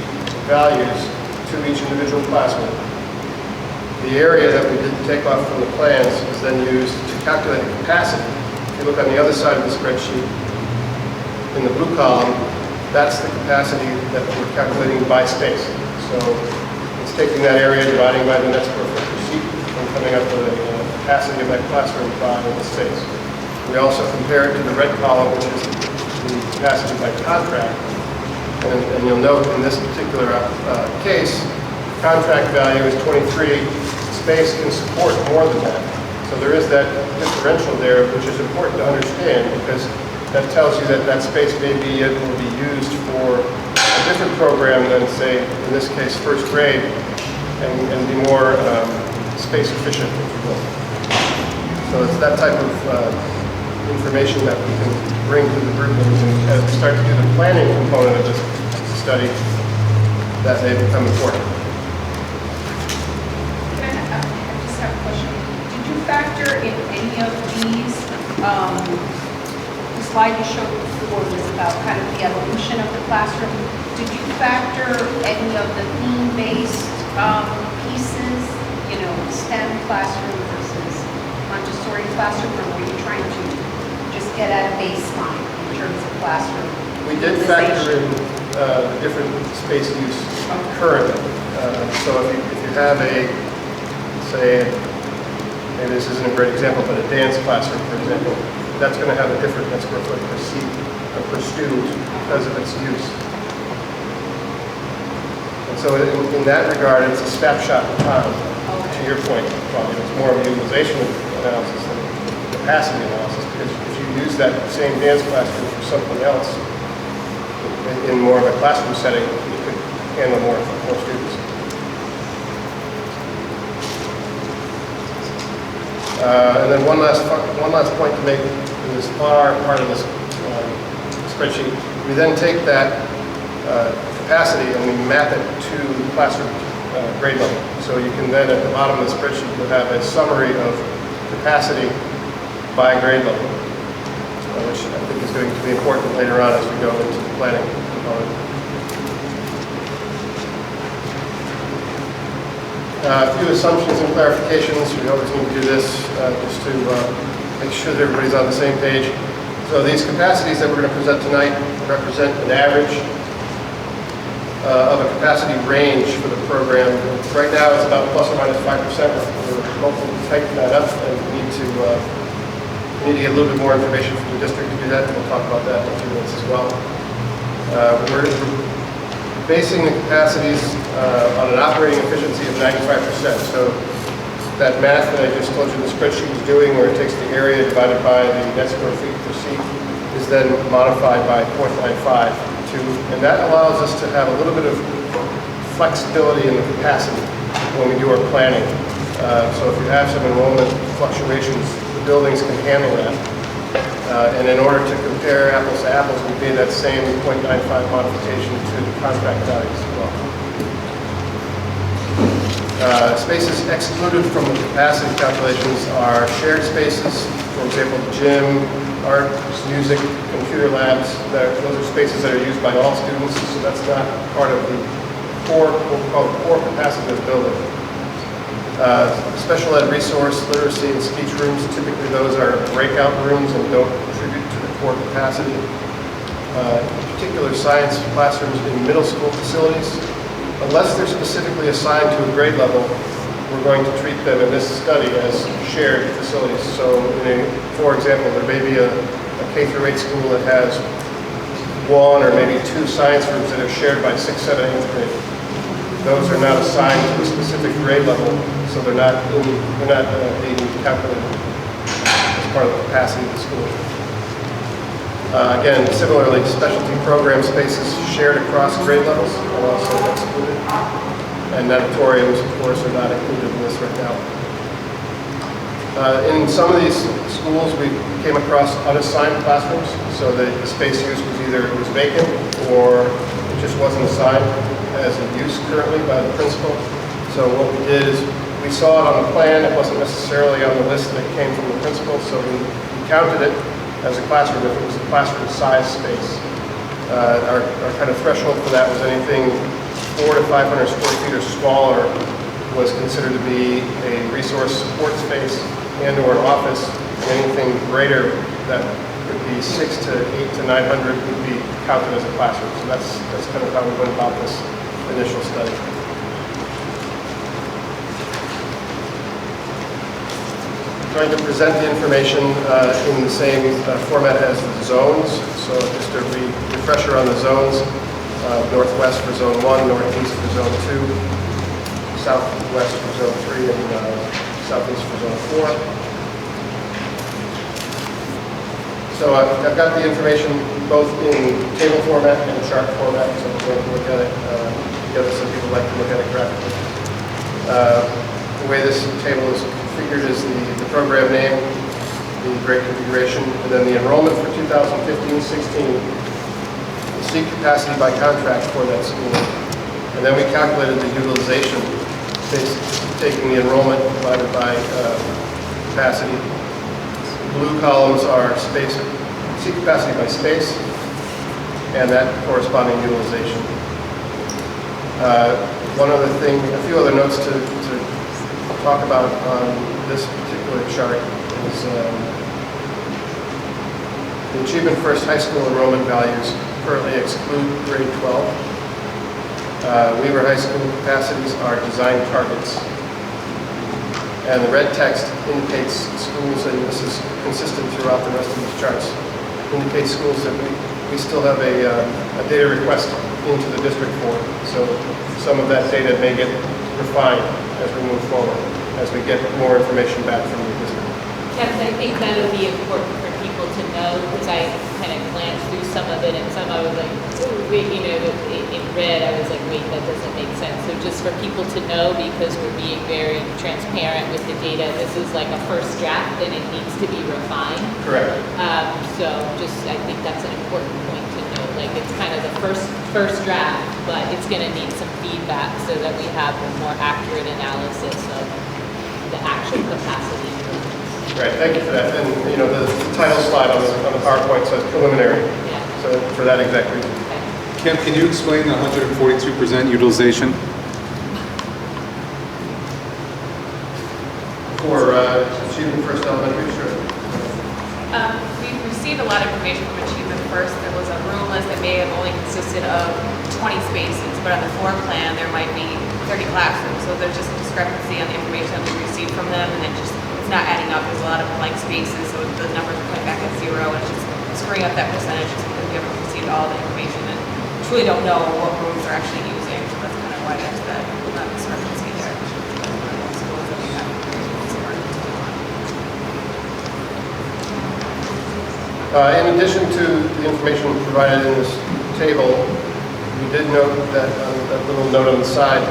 values to each individual classroom. The area that we didn't take off from the plans is then used to calculate the capacity. If you look on the other side of the spreadsheet, in the blue column, that's the capacity that we're calculating by space. So it's taking that area, dividing by the net square foot per seat, and coming up with a capacity of that classroom by the space. We also compare it to the red column, which is the capacity by contract. And you'll note in this particular case, contract value is 23. Space can support more than that. So there is that differential there, which is important to understand because that tells you that that space may be able to be used for a different program than, say, in this case, first grade, and be more space efficient, if you will. So it's that type of information that we can bring to the group as we start to do the planning component of this study, that may become important. I just have a question. Did you factor in any of these, the slide you showed before was about kind of the evolution of the classroom. Did you factor any of the theme-based pieces, you know, STEM classroom versus Montessori classroom, or were you trying to just get at a baseline in terms of classroom? We did factor in the different space use currently. So if you have a, say, maybe this isn't a great example, but a dance classroom, for example, that's going to have a different net square foot per seat or per student because of its use. And so in that regard, it's a snapshot in time. To your point, probably it's more of a utilization analysis than capacity analysis, because if you use that same dance classroom for something else in more of a classroom setting, you could handle more students. And then one last point to make in this far part of this spreadsheet. We then take that capacity and we map it to classroom grade level. So you can then, at the bottom of the spreadsheet, you'll have a summary of capacity by grade level, which I think is going to be important later on as we go into the planning component. A few assumptions and clarifications. We always need to do this just to make sure that everybody's on the same page. So these capacities that we're going to present tonight represent an average of a capacity range for the program. Right now it's about plus or minus 5%. We're hoping to tighten that up, and we need to get a little bit more information from the district to do that, and we'll talk about that in a few minutes as well. We're basing the capacities on an operating efficiency of 95%. So that math that I just told you the spreadsheet was doing, where it takes the area divided by the net square feet per seat, is then modified by 0.95 and that allows us to have a little bit of flexibility in the capacity when we do our planning. So if you have some enrollment fluctuations, the buildings can handle that. And in order to compare apples to apples, we made that same 0.95 modification to the contract values as well. Spaces excluded from the capacity calculations are shared spaces, for example, gym, art, music, computer labs. Those are spaces that are used by all students, so that's not part of the core, what we call the core capacity of the building. Special ed resource, literacy, and speech rooms, typically those are breakout rooms and don't contribute to the core capacity. In particular, science classrooms in middle school facilities, unless they're specifically assigned to a grade level, we're going to treat them in this study as shared facilities. So, for example, there may be a K through 8 school that has one or maybe two science rooms that are shared by 6th, 7th, 8th grade. Those are not assigned to a specific grade level, so they're not being calculated as part of the capacity of the school. Again, similarly, specialty program spaces shared across grade levels are also excluded. And natatoriums, of course, are not included in this right now. In some of these schools, we came across unassigned classrooms, so the space used was either it was vacant or it just wasn't assigned as a use currently by the principal. So what we did is we saw it on the plan. It wasn't necessarily on the list that came from the principal, so we counted it as a classroom if it was a classroom size space. Our kind of threshold for that was anything 400 to 500 square feet or smaller was considered to be a resource support space and or an office. Anything greater that would be 600 to 800 to 900 would be counted as a classroom. So that's kind of how we went about this initial study. Trying to present the information in the same format as the zones. So just a refresher on the zones. Northwest for zone 1, northeast for zone 2, southwest for zone 3, and southeast for zone 4. So I've got the information both in table format and chart format, so we're going to look at it together. Some people like to look at it graphically. The way this table is configured is the program name, the grade configuration, and then the enrollment for 2015-16. Seat capacity by contract for that school. And then we calculated the utilization, taking the enrollment divided by capacity. Blue columns are seat capacity by space, and that corresponding utilization. One other thing, a few other notes to talk about on this particular chart is the Achievement First high school enrollment values currently exclude grade 12. Weaver High School capacities are design targets. And the red text indicates schools, and this is consistent throughout the rest of these charts, indicates schools that we still have a data request into the district for. So some of that data may get refined as we move forward, as we get more information back from the district. Yes, I think that would be important for people to know, because I kind of glanced through some of it, and some I was like, ooh, wait, in red, I was like, wait, that doesn't make sense. So just for people to know, because we're being very transparent with the data, this is like a first draft, and it needs to be refined. Correct. So just, I think that's an important point to note. Like, it's kind of the first draft, but it's going to need some feedback so that we have a more accurate analysis of the actual capacity. Right, thank you for that. And the title slide on the PowerPoint says preliminary. Yeah. So for that exact reason. Kim, can you explain the 142% utilization? For Achievement First Elementary, sure. We've received a lot of information from Achievement First, there was a room list that may have only consisted of 20 spaces, but on the floor plan, there might be 30 classrooms. So there's just a discrepancy on the information that we received from them, and it's not adding up. There's a lot of blank spaces, so the numbers are coming back at 0, and it's just screwing up that percentage just because we haven't received all the information and truly don't know what rooms they're actually using. So that's kind of why there's that discrepancy there. Schools that we have. In addition to the information provided in this table, we did note that that little note on the side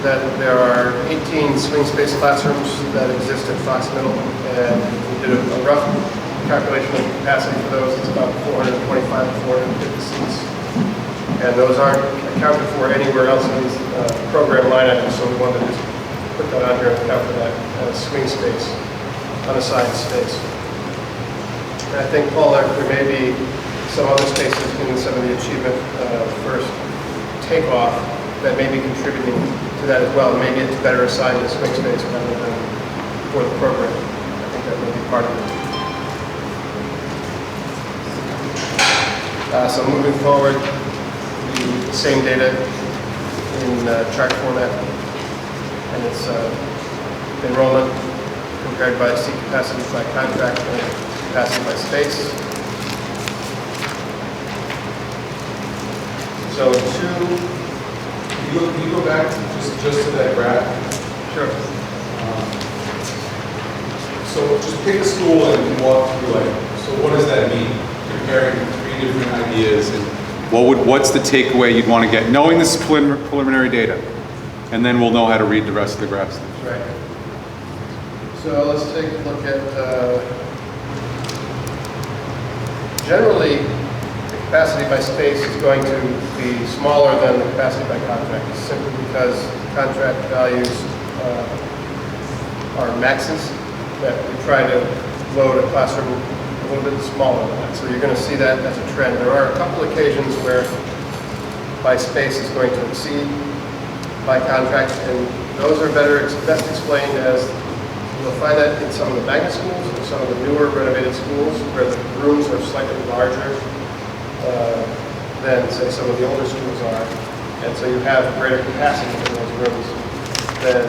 that there are 18 swing space classrooms that exist at Fox Middle, and we did a rough calculation of capacity for those. It's about 425 to 450 seats, and those aren't accounted for anywhere else in these program line items, so we wanted to just put that on here and account for that as swing space, unassigned space. And I think, Paul, there may be some other spaces in some of the Achievement First takeoff that may be contributing to that as well. Maybe it's better assigned to swing space rather than for the program. I think that may be part of it. So moving forward, the same data in chart format, and it's enrollment compared by seat capacity by contract and capacity by space. So Can you go back just to that graph? Sure. So just pick a school and walk through it. So what does that mean? Comparing 3 different ideas, and what's the takeaway you'd want to get, knowing this is preliminary data, and then we'll know how to read the rest of the graphs. Right. So let's take a look at, generally, the capacity by space is going to be smaller than the capacity by contract, simply because contract values are maxes that we try to load a classroom a little bit smaller than that. So you're going to see that as a trend. There are a couple occasions where by space is going to exceed by contract, and those are best explained as, you'll find that in some of the magnet schools and some of the newer renovated schools where the rooms are slightly larger than, say, some of the older schools are. And so you have greater capacity in those rooms than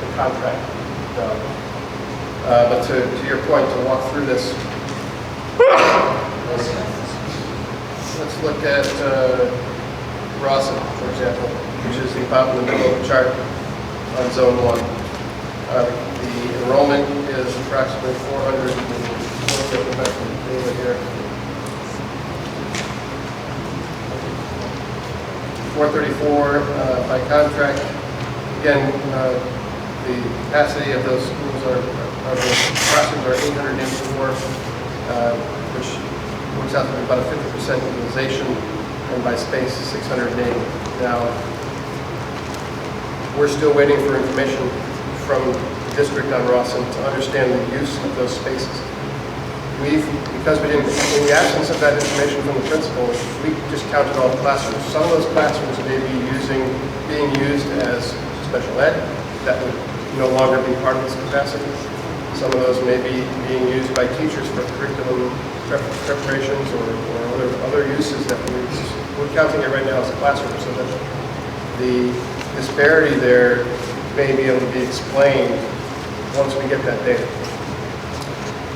the contract value. But to your point, to walk through this, let's look at Rawson, for example, which is about in the middle of the chart on zone 1. The enrollment is approximately 400. We'll go back to the data here. 434 by contract. Again, the capacity of those schools the classrooms are 884, which works out to be about a 50% utilization, and by space 680. Now, we're still waiting for information from the district on Rawson to understand the use of those spaces. Because we didn't, in the absence of that information from the principal, we just counted all the classrooms. Some of those classrooms may be being used as special ed. That would no longer be part of this capacity. Some of those may be being used by teachers for curriculum preparations or other uses that we're counting it right now as a classroom, so that the disparity there may be able to be explained once we get that data.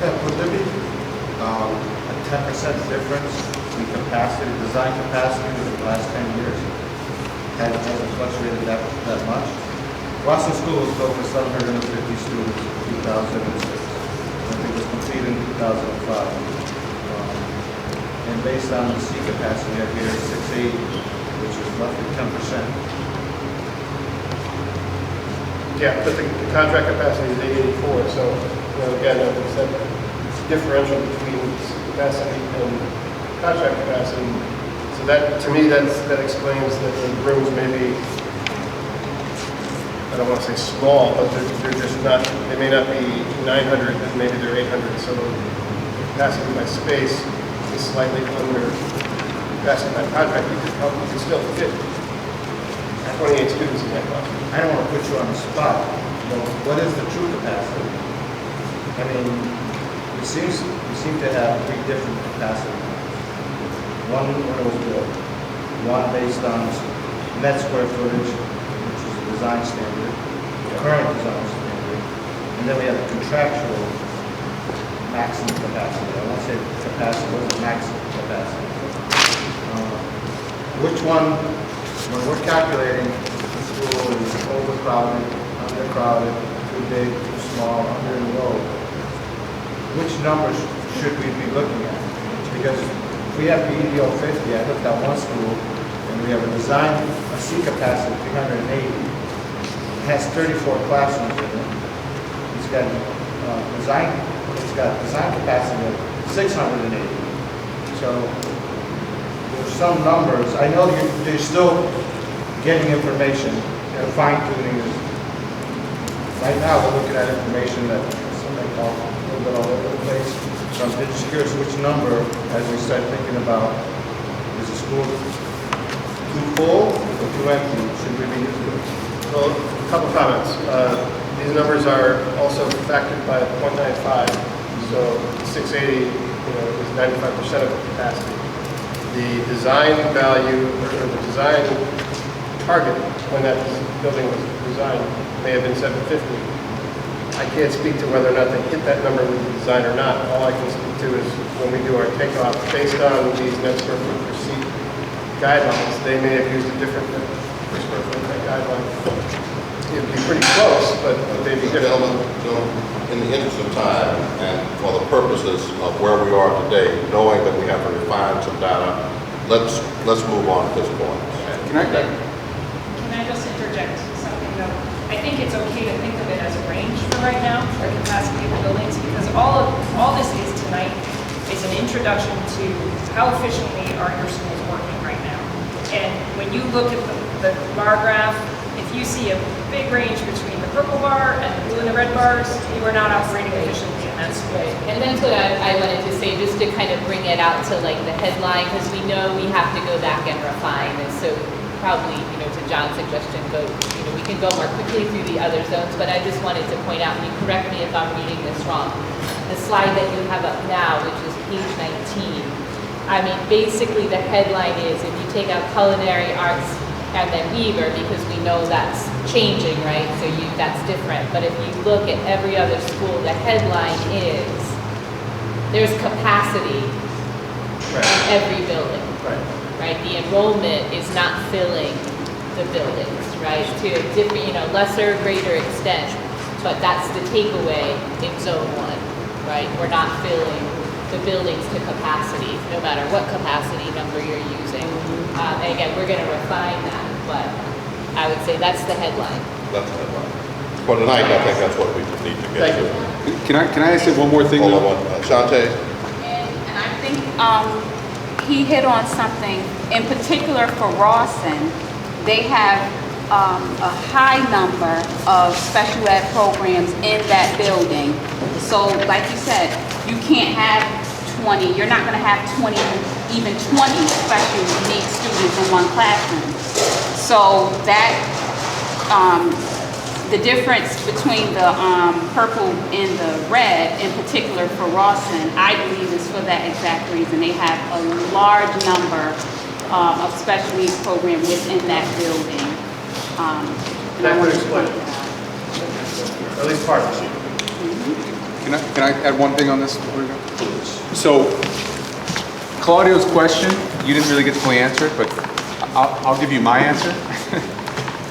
Yeah, would there be a 10% difference in capacity, design capacity over the last 10 years? Has it fluctuated that much? Rawson School was built for 750 students in 2006. I think it was completed in 2005. And based on the seat capacity up here, 680, which is roughly 10%. Yeah, but the contract capacity is 884, so again, there's that differential between capacity and contract capacity. So that, to me, that explains that the rooms may be, I don't want to say small, but they're just not, they may not be 900, but maybe they're 800. So capacity by space is slightly under capacity by contract. You could still fit 28 students in that class. I don't want to put you on the spot, but what is the true capacity? I mean, you're we seem to have three different capacities. One when it was built, one based on net square footage, which is a design standard, the current design standard, and then we have a contractual maximum capacity. I won't say capacity, but it's maximum capacity. Which one, when we're calculating the school is overcrowded, undercrowded, too big, too small, under and low, which numbers should we be looking at? Because if we have the EDO 50, I looked at one school, and we have a seat capacity of 380. It has 34 classrooms in it. It's got design capacity of 680. So there's some numbers. I know you're still getting information, fine tuning is. Right now, we're looking at information that somebody called a little bit all over the place. So I'm just curious which number, as we start thinking about, is the school too full or too empty? Should we be using it? Well, a couple comments. These numbers are also factored by 0.95, so 680 is 95% of the capacity. The design value, or the design target when that building was designed may have been 750. I can't speak to whether or not they hit that number with the design or not. All I can speak to is when we do our takeoff, based on these net square foot per seat guidelines, they may have used a different per square foot guideline. It would be pretty close, but they'd be different. Gentlemen, in the interest of time and for the purposes of where we are today, knowing that we have to refine some data, let's move on at this point. Can I just interject something though? I think it's okay to think of it as a range for right now, for capacity of the buildings, because all this is tonight is an introduction to how efficiently are your schools working right now. And when you look at the bar graph, if you see a big range between the purple bar and the blue and the red bars, you are not operating efficiently in that school. Right, and that's what I wanted to say, just to kind of bring it out to like the headline, because we know we have to go back and refine, and so probably, to John's suggestion, we can go more quickly through the other zones, but I just wanted to point out, and you correct me if I'm reading this wrong, the slide that you have up now, which is page 19, I mean, basically the headline is, if you take out culinary arts and then Weaver, because we know that's changing, right? So that's different. But if you look at every other school, the headline is, there's capacity in every building. Right? The enrollment is not filling the buildings, right? To a different, lesser, greater extent, but that's the takeaway in zone 1, right? We're not filling the buildings to capacity, no matter what capacity number you're using. And again, we're going to refine that, but I would say that's the headline. That's the headline. For tonight, I think that's what we need to get to. Can I say one more thing? Hold on, Shante? And I think he hit on something in particular for Rawson. They have a high number of special ed programs in that building. So like you said, you can't have 20, you're not gonna have even 20 special needs students in one classroom. So that, the difference between the purple and the red, in particular for Rawson, I believe is for that exact reason. They have a large number of special needs programs within that building. That could explain it. At least part of it. Can I add one thing on this before we go? So, Claudio's question, you didn't really get to fully answer it, but I'll give you my answer.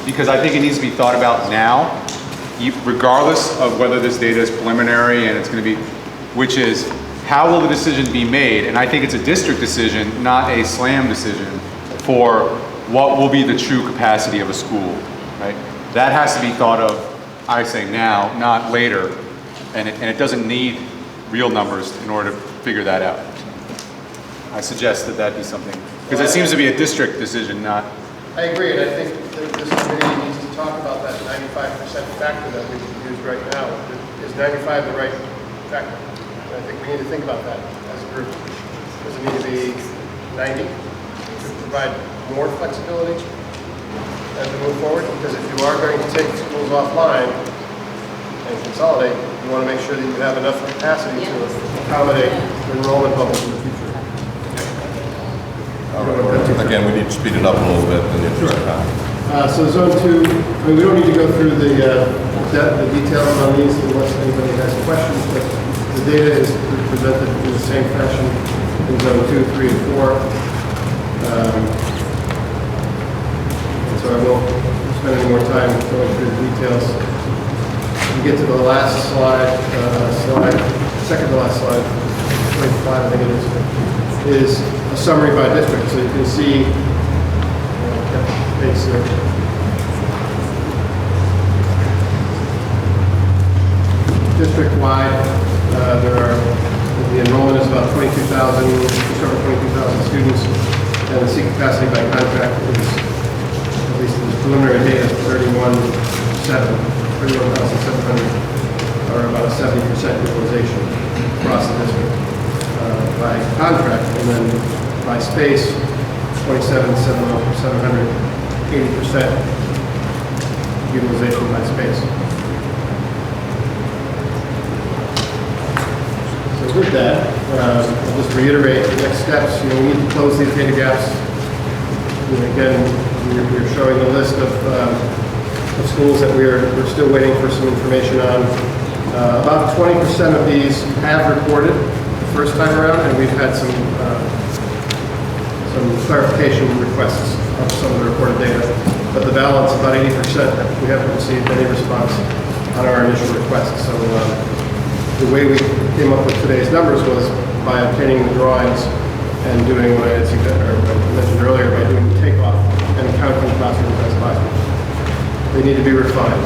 Because I think it needs to be thought about now, regardless of whether this data is preliminary and it's going to be, which is, how will the decision be made? And I think it's a district decision, not a SLAM decision, for what will be the true capacity of a school, right? That has to be thought of, I say now, not later, and it doesn't need real numbers in order to figure that out. I suggest that be something, because it seems to be a district decision, not... I agree, and I think that this committee needs to talk about that 95% factor that we've used right now. Is 95 the right factor? And I think we need to think about that as a group. Does it need to be 90 to provide more flexibility as we move forward? Because if you are going to take schools offline, and consolidate, you want to make sure that you have enough capacity to accommodate enrollment levels in the future. All right. Again, we need to speed it up a little bit in the interest of time. So zone 2, I mean, we don't need to go through the details on these unless anybody has questions, but the data is presented in the same fashion in zone 2, 3, and 4. And so I won't spend any more time going through the details. We get to the last slide, second to last slide, 25 I think it is a summary by district. So you can see district-wide, the enrollment is about 22,000, just over 22,000 students, and the seat capacity by contract is, at least in the preliminary data, 31,700, or about a 70% utilization across the district by contract, and then by space, 27,700, 80% utilization by space. So with that, I'll just reiterate the next steps. We need to close these data gaps. Again, we're showing a list of schools that we're still waiting for some information on. About 20% of these have reported the first time around, and we've had some clarification requests of some of the reported data, but the balance, about 80%, we haven't received any response on our initial request. So the way we came up with today's numbers was by obtaining the drawings and doing what I had mentioned earlier, by doing the takeoff and counting classrooms as classrooms. They need to be refined.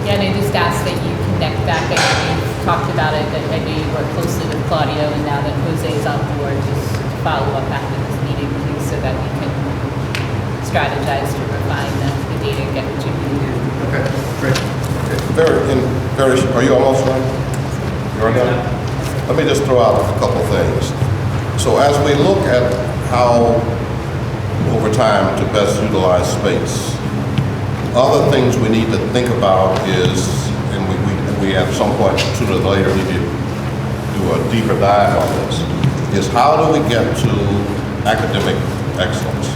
Yeah, and I just asked that you connect back. I know you talked about it, that I know you work closely with Claudio, and now that Jose's on board, just follow up after this meeting, please, so that we can strategize to refine the data and get what you need. Okay, great. Are you almost done? You're done? Let me just throw out a couple things. So as we look at how, over time, to best utilize space, other things we need to think about is, and we at some point sooner or later need to do a deeper dive on this, is how do we get to academic excellence?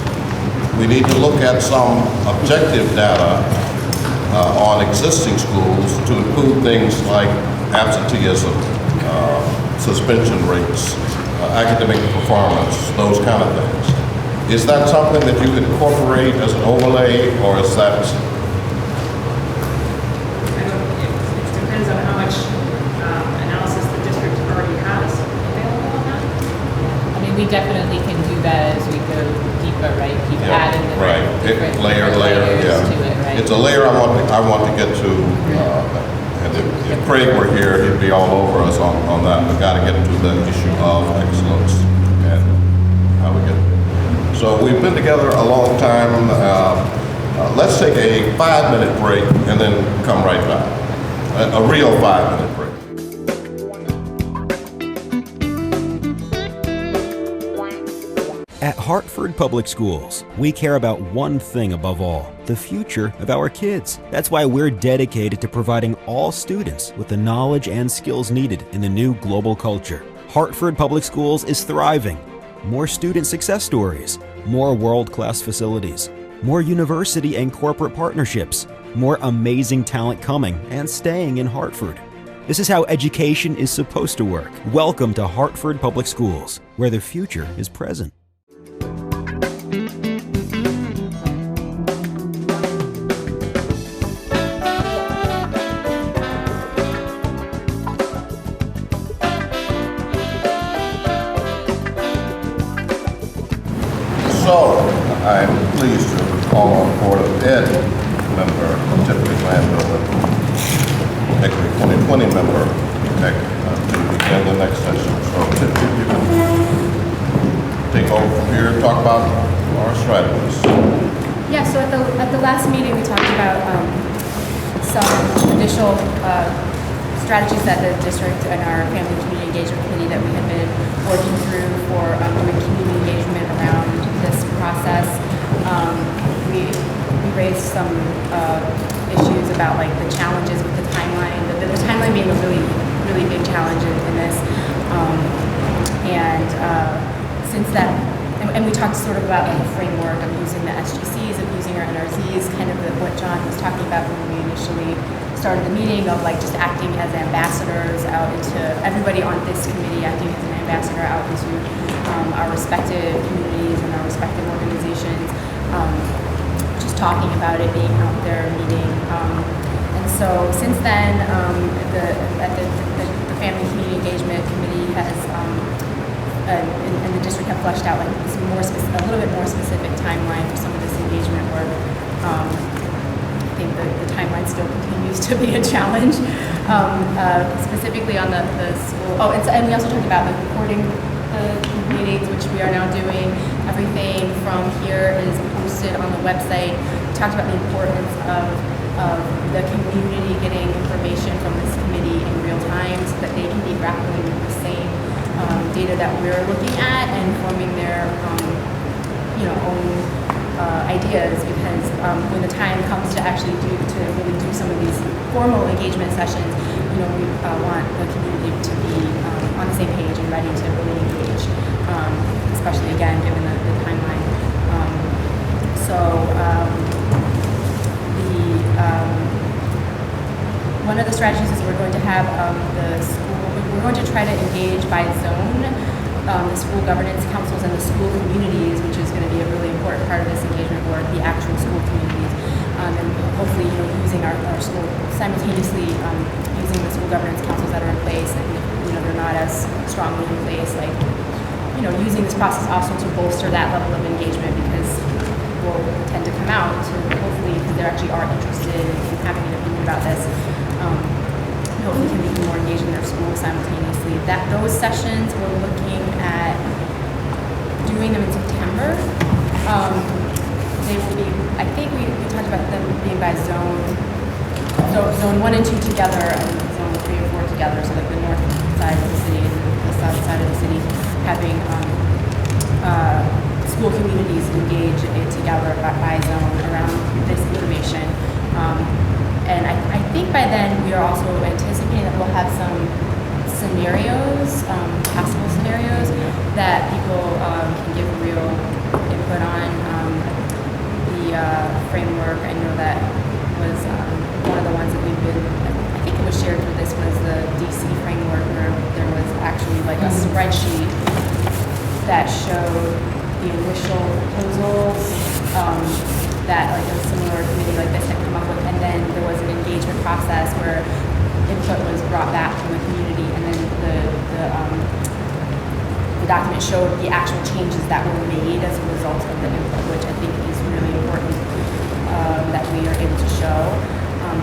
We need to look at some objective data on existing schools to include things like absenteeism, suspension rates, academic performance, those kind of things. Is that something that you incorporate as an overlay, or is that? It depends on how much analysis the district already has available on that. I mean, we definitely can do that as we go deeper, right? Keep adding the different layers to it, right? It's a layer I want to get to, and if Craig were here, he'd be all over us on that. We've got to get to the issue of excellence and how we get there. So we've been together a long time. Let's take a 5-minute break and then come right back. A real 5-minute break. At Hartford Public Schools, we care about one thing above all: the future of our kids. That's why we're dedicated to providing all students with the knowledge and skills needed in the new global culture. Hartford Public Schools is thriving. More student success stories, more world-class facilities, more university and corporate partnerships, more amazing talent coming and staying in Hartford. This is how education is supposed to work. Welcome to Hartford Public Schools, where the future is present. So, I'm pleased to call on Board of Ed member Tiffany Landover, Equity 2020 member to begin the next session. So, Tiffany, you can take over from here and talk about our strategies. Yeah, so at the last meeting, we talked about some initial strategies that the district and our family community engagement committee that we had been working through for doing community engagement around this process. We raised some issues about like the challenges with the timeline, the timeline being a really big challenge in this. Since that, and we talked sort of about like a framework of using the SGCs, of using our NRZs, kind of what John was talking about when we initially started the meeting, of like just acting as ambassadors out into everybody on this committee, acting as an ambassador out into our respective communities and our respective organizations, just talking about it, being out there, meeting. And so since then, the Family Community Engagement Committee has, and the district have fleshed out like this a little bit more specific timeline for some of this engagement work. I think the timeline still continues to be a challenge, specifically on the school. Oh, and we also talked about like recording the meetings, which we are now doing. Everything from here is posted on the website. We talked about the importance of the community getting information from this committee in real time so that they can be grappling with the same data that we're looking at and forming their own ideas, because when the time comes to actually really do some of these formal engagement sessions, we want the community to be on the same page and ready to really engage, especially again given the timeline. One of the strategies is we're going to have we're going to try to engage by zone, the school governance councils and the school communities, which is going to be a really important part of this engagement work, the actual school communities, and hopefully using our school simultaneously, using the school governance councils that are in place, and they're not as strongly in place, like using this process also to bolster that level of engagement, because will tend to come out to hopefully, because they actually are interested in having an opinion about this, hopefully can be more engaged in their school simultaneously. Those sessions, we're looking at doing them in September. They will be, I think we talked about them being by zone. So zone 1 and 2 together, and zone 3 and 4 together, so like the north side of the city and the south side of the city, having school communities engage together by zone around this information. And I think by then we are also anticipating that we'll have some scenarios, possible scenarios that people can give real input on. The framework, I know that was one of the ones that we've been, I think it was shared through this, was the DC framework, where there was actually like a spreadsheet that showed the initial proposals that like a similar committee like this had come up with, and then there was an engagement process where input was brought back from the community, and then the document showed the actual changes that were made as a result of the input, which I think is really important that we are able to show.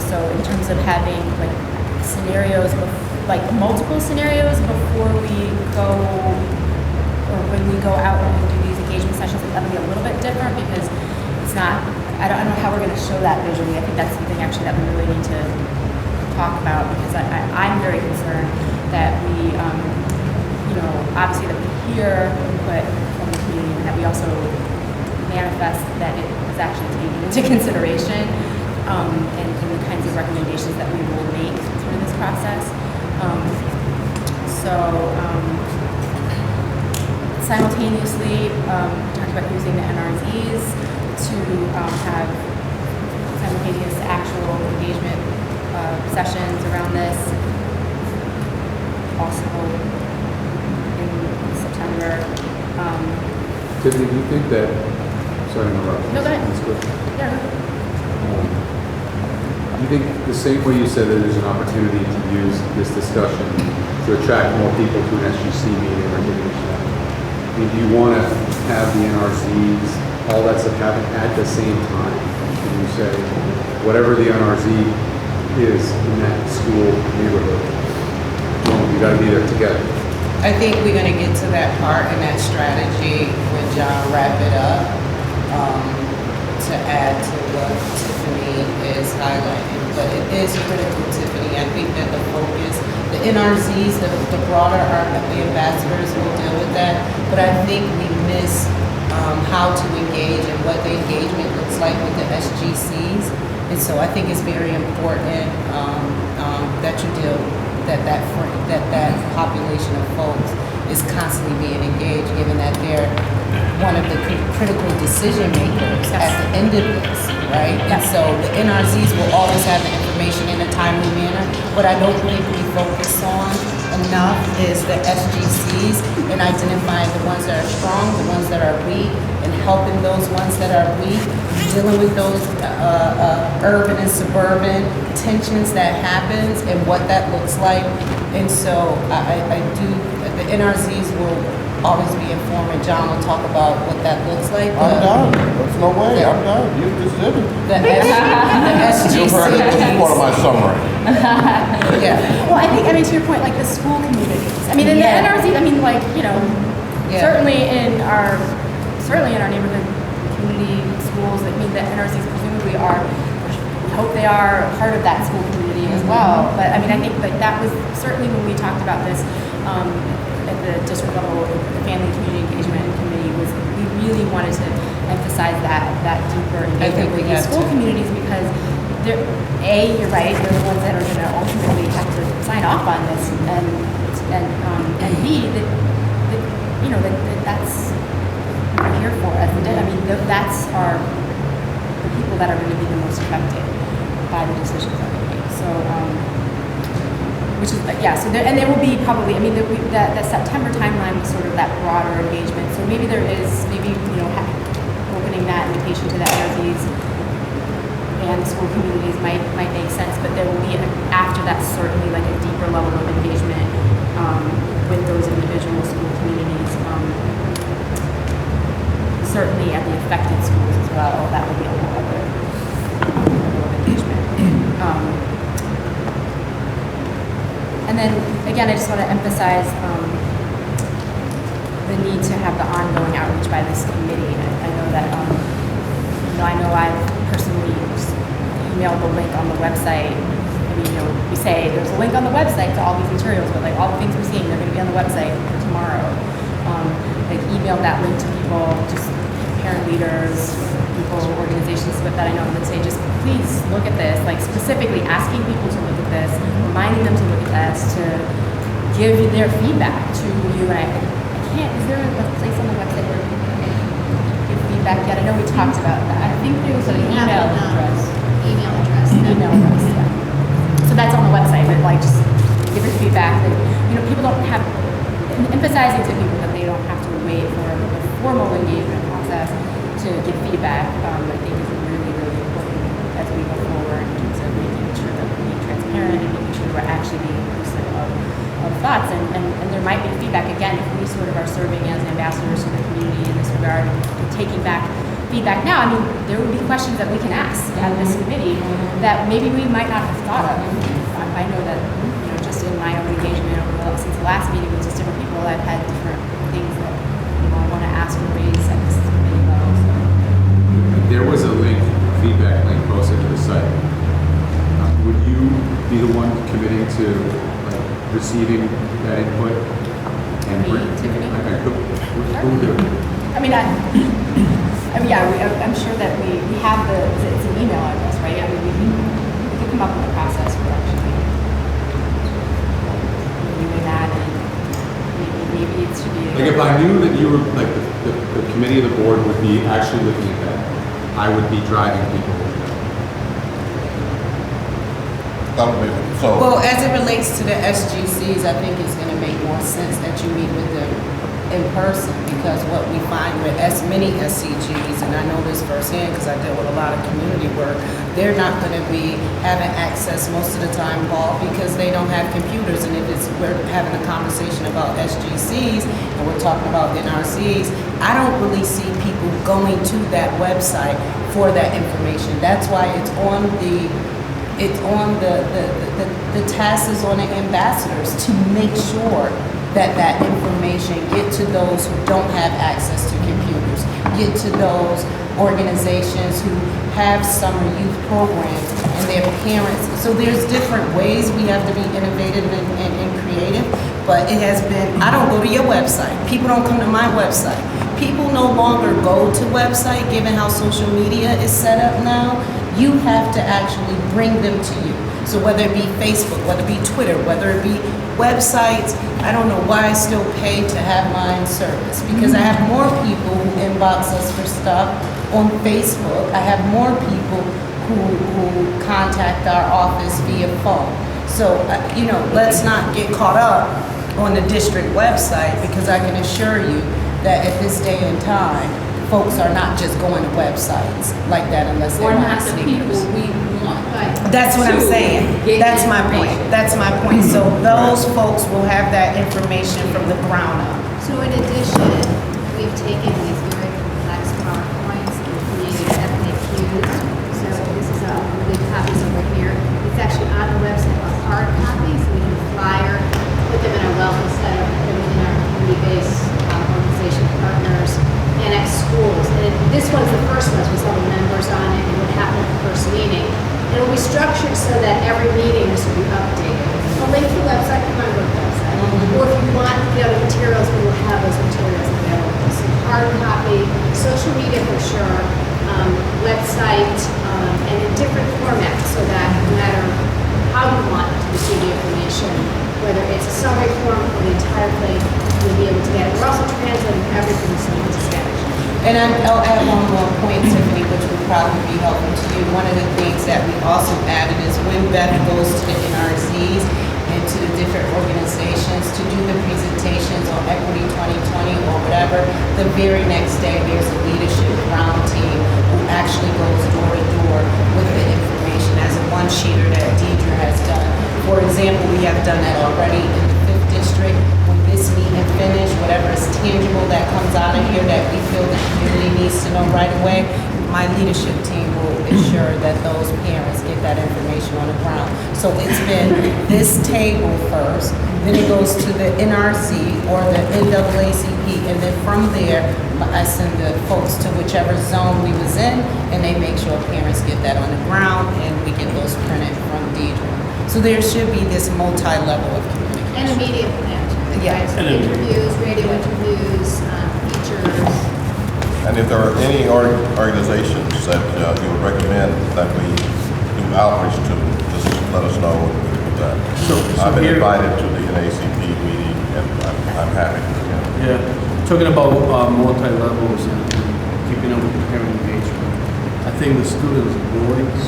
So in terms of having like scenarios, like multiple scenarios before we go, or when we go out and do these engagement sessions, that'll be a little bit different, because it's not, I don't know how we're going to show that visually. I think that's something actually that we really need to talk about, because I'm very concerned that we, obviously that we hear input from the community, and that we also manifest that it is actually taken into consideration, and the kinds of recommendations that we will make through this process. Simultaneously, we talked about using the NRZs to have simultaneous actual engagement sessions around this. Also in September. Tiffany, do you think that, sorry to interrupt. No, go ahead. That's good. Yeah. You think the same way you said that there's an opportunity to use this discussion to attract more people to an SGC meeting or engagement? Do you want to have the NRZs, all that stuff happen at the same time? Can you say, whatever the NRZ is in that school neighborhood, you got to be there together? I think we're going to get to that part in that strategy when John wrap it up, to add to what Tiffany is highlighting. But it is critical, Tiffany. I think that the focus, the NRZs, the broader the ambassadors will deal with that. But I think we miss how to engage and what the engagement looks like with the SGCs. And so I think it's very important that you deal that population of folks is constantly being engaged, given that they're one of the critical decision makers at the end of this, right? And so the NRZs will always have the information in a timely manner. What I don't think we focus on enough is the SGCs and identifying the ones that are strong, the ones that are weak, and helping those ones that are weak, dealing with those urban and suburban tensions that happens and what that looks like. And so I do, the NRZs will always be informed, and John will talk about what that looks like. I'm done. There's no way. I'm done. You just did it. The SGC. You've heard it. This is part of my summary. Yeah. Well, I mean, to your point, like the school communities. I mean, in the NRZ, I mean, like, you know, certainly in our neighborhood community schools, I mean, the NRZs presumably are, I hope they are part of that school community as well. But I mean, I think like that was certainly when we talked about this at the district level, the family community engagement committee was, we really wanted to emphasize that deeper engagement with these school communities, because they're, you're right, they're the ones that are going to ultimately have to sign off on this, and B, that you know, that's here for us. I mean, that's the people that are going to be the most affected by the decisions that we make. So, which is, so there, and there will be probably, I mean, the September timeline was sort of that broader engagement. So maybe there is, you know, opening that invitation to the NRZs and the school communities might make sense, but there will be, after that, certainly like a deeper level of engagement with those individual school communities. Certainly at the affected schools as well, that would be a whole other level of engagement. And then again, I just want to emphasize the need to have the ongoing outreach by this committee. I know that I know I've personally just emailed the link on the website. I mean, you know, we say there's a link on the website to all these materials, but like all the things we're seeing, they're going to be on the website tomorrow. Like emailed that link to people, just parent leaders, people, organizations that I know that say, just please look at this, like specifically asking people to look at this, reminding them to look at this, to give their feedback to you. And I can't, is there a place on the website where you can give feedback yet? I know we talked about that. I think there was an email address. Email address. Email address, yeah. So that's on the website, but like just give us feedback. That, you know, people don't have, emphasizing to people that they don't have to wait for a formal engagement process to give feedback, I think is really, really important as we go forward in terms of making sure that we're being transparent and making sure we're actually being inclusive of thoughts. And there might be feedback, again, if we sort of are serving as ambassadors to the community in this regard and taking back feedback now. I mean, there would be questions that we can ask at this committee that maybe we might not have thought of. I know that, you know, just in my own engagement since the last meeting with just different people, I've had different things that, you know, I want to ask and raise at this committee level. So. There was a link, feedback link posted to the site. Would you be the one committing to like receiving that input? And Tiffany? Who would do it? I mean, I'm sure that we have it's an email address, right? I mean, we could come up with a process for actually doing that, and maybe it should be. Like if I knew that you were like the committee of the board would be actually looking at that, I would be driving people. That would be so. Well, as it relates to the SGCs, I think it's going to make more sense that you meet with them in person, because what we find with as many SCGs, and I know this firsthand because I deal with a lot of community work, they're not going to be having access most of the time, Paul, because they don't have computers. And if we're having a conversation about SGCs and we're talking about NRCs, I don't really see people going to that website for that information. That's why it's on the task is on the ambassadors to make sure that information get to those who don't have access to computers, get to those organizations who have summer youth programs and their parents. So there's different ways we have to be innovative and creative, but it has been, I don't go to your website. People don't come to my website. People no longer go to website, given how social media is set up now. You have to actually bring them to you. So whether it be Facebook, whether it be Twitter, whether it be websites, I don't know why I still pay to have mine service, because I have more people who inbox us for stuff on Facebook. I have more people who contact our office via phone. So, let's not get caught up on the district website, because I can assure you that at this day and time, folks are not just going to websites like that unless they're Or not not the people sneakers. we want. That's what I'm to saying. get That's my point. information. That's my point. So those folks will have that information from the ground up. So in addition, we've taken these very complex PowerPoints and created FAQs. So this is really copies over here. It's actually on the website, a hard copy, so we can flyer, put them in our wellness center, put them in our community-based organization partners, and at schools. And this one's the first one, with all the members on it and what happened at the first meeting. It will be structured so that every meeting this will be updated. A link to the website, come on to the website. Or if you want the other materials, we will have those materials available. So hard copy, social media for sure, website, and in different formats, so that no matter how you want to receive the information, whether it's a summary form or the entire thing, you'll be able to get it. We're also translating everything into Spanish. And I'll add one more point, Tiffany, which would probably be helpful to you. One of the things that we also added is when Beth goes to the NRCs and to the different organizations to do the presentations on Equity 2020 or whatever, the very next day there's a leadership round team who actually goes door to door with the information as a one-sheeter that Deidre has done. For example, we have done that already in the 5th District. When this meeting finished, whatever is tangible that comes out of here that we feel the community needs to know right away, my leadership team will ensure that those parents get that information on the ground. So it's been this table first, then it goes to the NRC or the NAACP, and then from there, I send the folks to whichever zone we was in, and they make sure parents get that on the ground, and we get those printed from Deidre. So there should be this multi-level of communication. And a media plan, Yeah. right? So interviews, radio interviews, features. And if there are any organizations that you would recommend that we do outreach to, just let us know. So I've been here- invited to the NACP meeting, and I'm happy to attend. Yeah, talking about multi-levels and keeping up with the parent engagement, I think the students' voice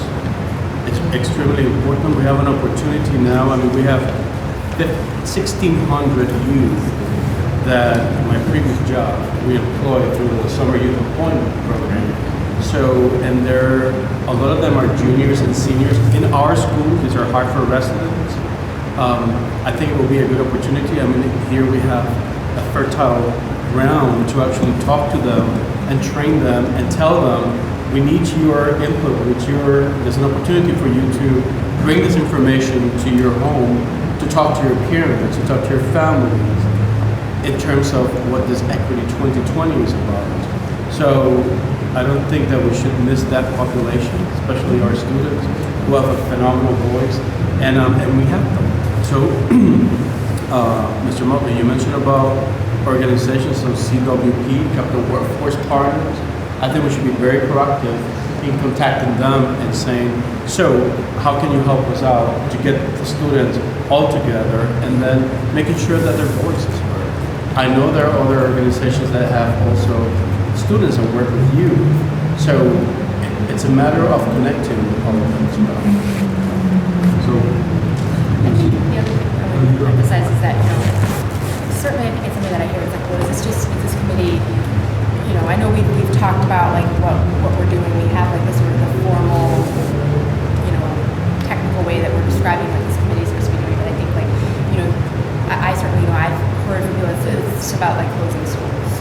is extremely important. We have an opportunity now. I mean, we have 1,600 youth that my previous job we employed through the summer youth employment program. So, and a lot of them are juniors and seniors in our schools. These are Hartford residents. I think it will be a good opportunity. I mean, here we have a fertile ground to actually talk to them and train them and tell them, we need your input, there's an opportunity for you to bring this information to your home, to talk to your parents, to talk to your families, in terms of what this Equity 2020 is about. So I don't think that we should miss that population, especially our students who have a phenomenal voice, and we have them. So, Mr. Motley, you mentioned about organizations, so CWP, Capital Workforce Partners. I think we should be very proactive in contacting them and saying, so how can you help us out to get the students all together, and then making sure that their voices heard. I know there are other organizations that have also students that work with you, so it's a matter of connecting all of them as well. So, I think the other thing I would emphasize is that, certainly I think it's something that I hear, it's like, well, is this committee, I know we've talked about like what we're doing. We have like this sort of the formal, technical way that we're describing what this committee is supposed to be doing. But I think like, I certainly, I've heard from people it's about like closing schools,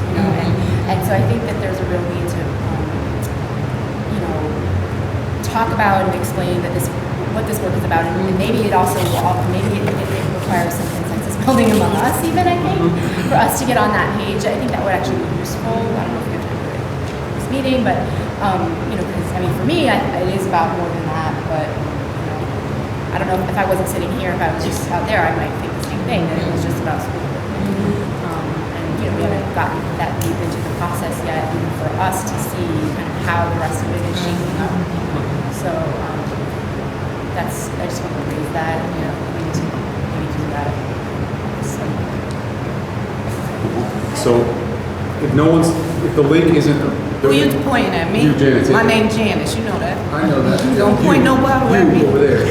and so I think that there's a real need to, talk about and explain that what this work is about, and maybe it also maybe it requires some consensus building among us, even I think, for us to get on that page. I think that would actually be useful. I don't know if we have time to do it in this meeting, but because for me, it is about more than that. But I don't know if I wasn't sitting here, if I was just out there, I might think the same thing, that it was just about school. And we haven't gotten that deep into the process yet, even for us to see kind of how the rest of it is shaping up. So I just want to raise that, we need to do that. So if the link isn't. Who you pointing at, me? You, Janice. My name's Janice, you know that. I know that. Don't point nobody at me. You over there.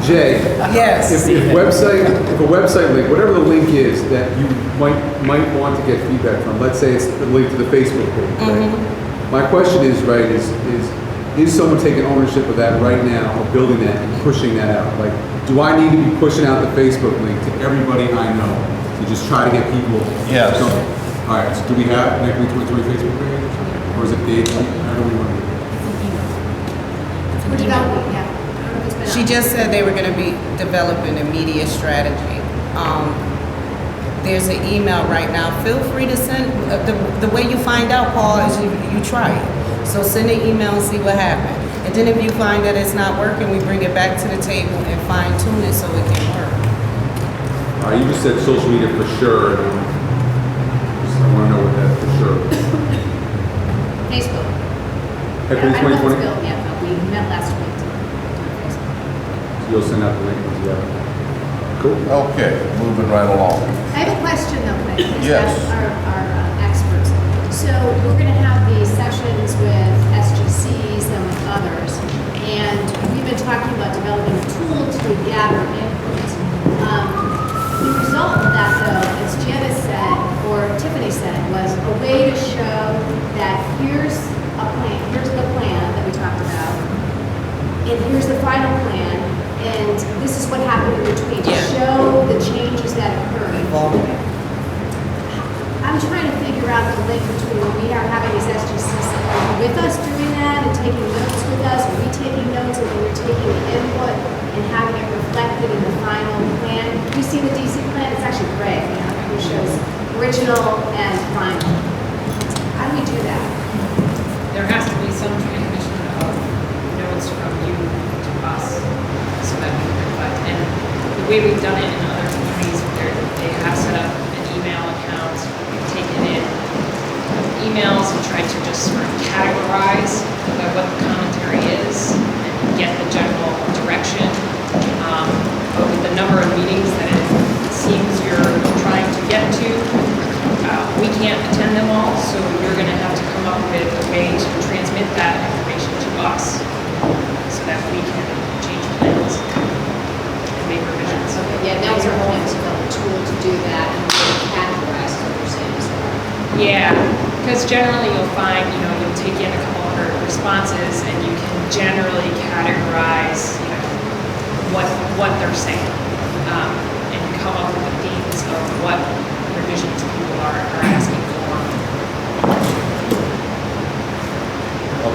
Jay. Yes. If a website link, whatever the link is that you might want to get feedback from, let's say it's the link to the Facebook page, right? My question is, right, is someone taking ownership of that right now, of building that and pushing that out? Like, do I need to be pushing out the Facebook link to everybody I know to just try to get people? Yes. All right, so do we have an Equity 2020 Facebook page? Or is it big? How do we want to do it? We're developing, yeah. I don't know if it's been She out. just said they were gonna be developing a media strategy. There's an email right now. Feel free to send, the way you find out, Paul, is you try it. So send an email and see what happened. And then if you find that it's not working, we bring it back to the table and fine tune it so it can work. All right, you just said social media for sure. I want to know what that for sure. Facebook. Equity I don't know if 2020? it's built yet, but we met last week to do Facebook. You'll send out the link once you have it. Cool. Okay, moving right along. I have a question though, can I please Yes. ask our experts? So we're going to have these sessions with SGCs and with others, and we've been talking about developing a tool to gather input. The result of that though, as Janice said, or Tiffany said, was a way to show that here's a plan, here's the plan that we talked about, and here's the final plan, and this is what happened in between, to show the changes that occurred. I'm trying to figure out the link between when we are having these SGCs with us doing that and taking notes with us, are we taking notes and then we're taking the input and having it reflected in the final plan? You see the DC plan, it's actually gray, it shows original and final. How do we do that? There has to be some transmission of notes from you to us so that we can reflect. And the way we've done it in other communities, they have set up an email account. We've taken in emails and tried to just sort of categorize what the commentary is and get the general direction. But with the number of meetings that it seems you're trying to get to, we can't attend them all, so you're going to have to come up with a way to transmit that information to us so that we can change plans and make revisions. Yeah, that was our whole tool to do that and really categorize what you're saying. Yeah, because generally you'll find, you'll take in a couple hundred responses and you can generally categorize, what they're saying, and come up with the themes of what revisions people are asking for.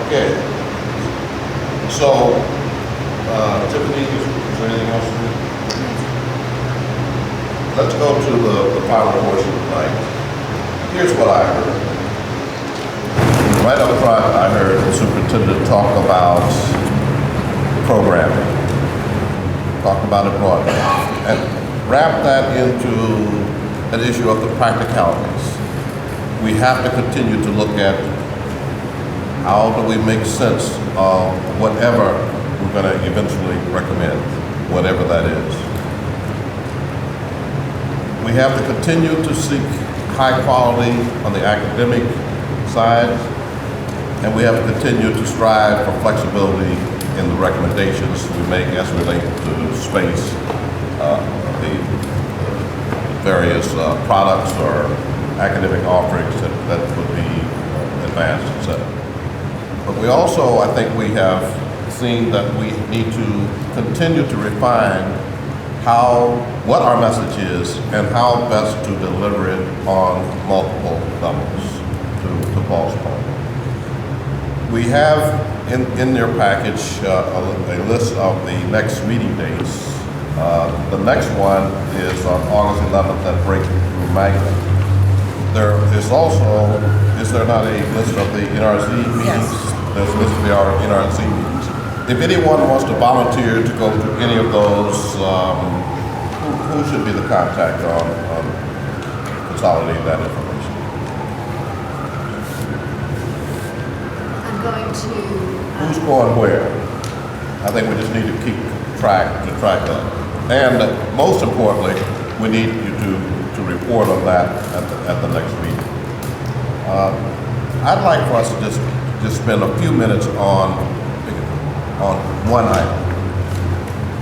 Okay. So, Tiffany, is there anything else to do? Let's go to the final portion tonight. Here's what I heard. Right up front, I heard the superintendent talk about programming, talk about it broadly, and wrap that into an issue of the practicalities. We have to continue to look at how do we make sense of whatever we're going to eventually recommend, whatever that is. We have to continue to seek high quality on the academic side, and we have to continue to strive for flexibility in the recommendations we make as relate to space, the various products or academic offerings that would be advanced, etc. But we also, I think we have seen that we need to continue to refine what our message is and how best to deliver it on multiple levels, to Paul's point. We have in your package a list of the next meeting dates. The next one is on August 11th at Breakthrough Magnet. There is also, is there not a list of the NRC meetings? Yes. There's a list of the NRC meetings. If anyone wants to volunteer to go to any of those, who should be the contact on consolidating that information? I'm going to... Who's going where? I think we just need to keep track that. And most importantly, we need you to report on that at the next meeting. I'd like for us to just spend a few minutes on one item,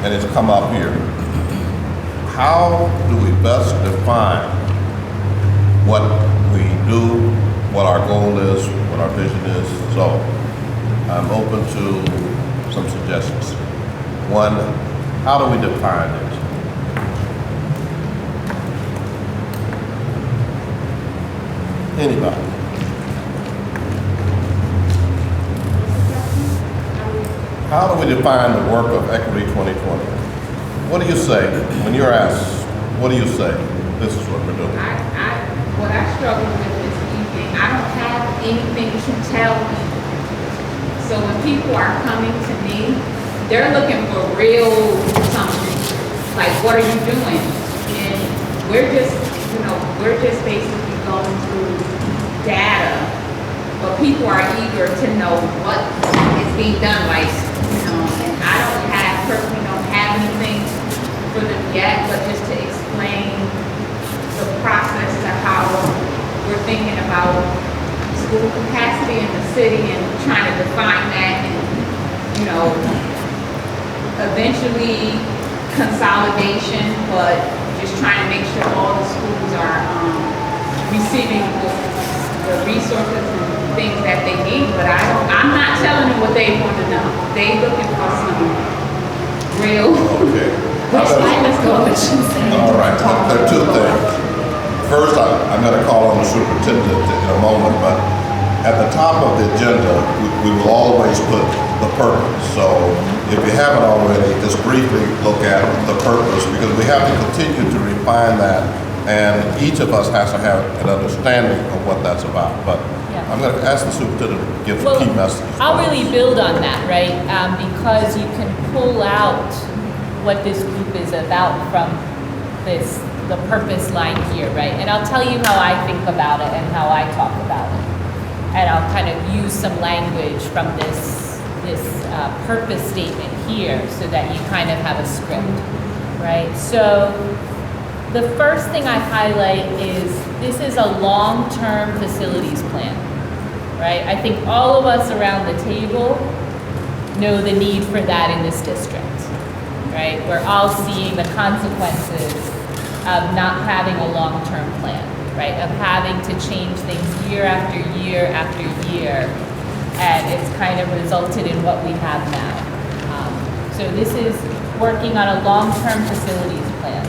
and it's come up here. How do we best define what we do, what our goal is, what our vision is? So I'm open to some suggestions. One, how do we define it? Anybody? How do we define the work of Equity 2020? What do you say when you're asked, what do you say? This is what we're doing. What I struggle with this evening, I don't have anything to tell people. So when people are coming to me, they're looking for real something. Like, what are you doing? And we're just basically going through data. But people are eager to know what is being done, like, and I personally don't have anything for them yet, but just to explain the process to how we're thinking about school capacity in the city and trying to define that and, eventually consolidation, but just trying to make sure all the schools are receiving the resources and things that they need. But I'm not telling them what they want to know. They looking for some real. Okay. Let's go with you saying. All right. There are two things. First, I'm going to call on the superintendent in a moment, but at the top of the agenda, we will always put the purpose. So if you haven't already, just briefly look at the purpose, because we have to continue to refine that, and each of us has to have an understanding of what that's about. But I'm going to ask the superintendent to give the key message. I'll really build on that, right? Because you can pull out what this group is about from the purpose line here, right? And I'll tell you how I think about it and how I talk about it. And I'll kind of use some language from this purpose statement here so that you kind of have a script, right? So the first thing I highlight is this is a long-term facilities plan, right? I think all of us around the table know the need for that in this district, right? We're all seeing the consequences of not having a long-term plan, right? Of having to change things year after year after year, and it's kind of resulted in what we have now. So this is working on a long-term facilities plan.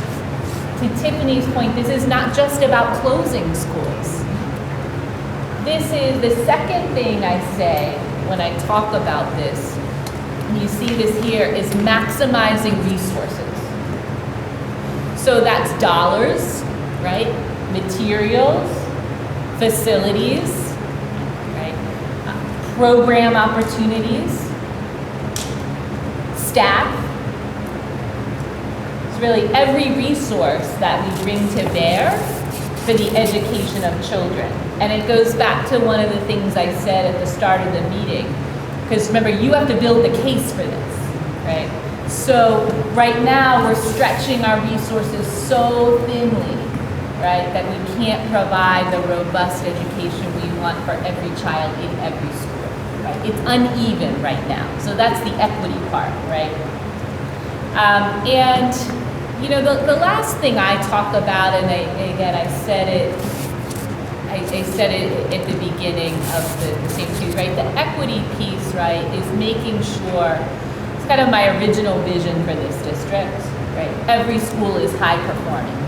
To Tiffany's point, this is not just about closing schools. This is the second thing I say when I talk about this, and you see this here, is maximizing resources. So that's dollars, right? Materials, facilities, right? Program opportunities, staff. It's really every resource that we bring to bear for the education of children. And it goes back to one of the things I said at the start of the meeting. Because remember, you have to build the case for this, right? So right now, we're stretching our resources so thinly, right, that we can't provide the robust education we want for every child in every school, right? It's uneven right now. So that's the equity part, right? And, the last thing I talk about, and I said it at the beginning of the same series, right? The equity piece, right, is making sure, it's kind of my original vision for this district, right? Every school is high performing.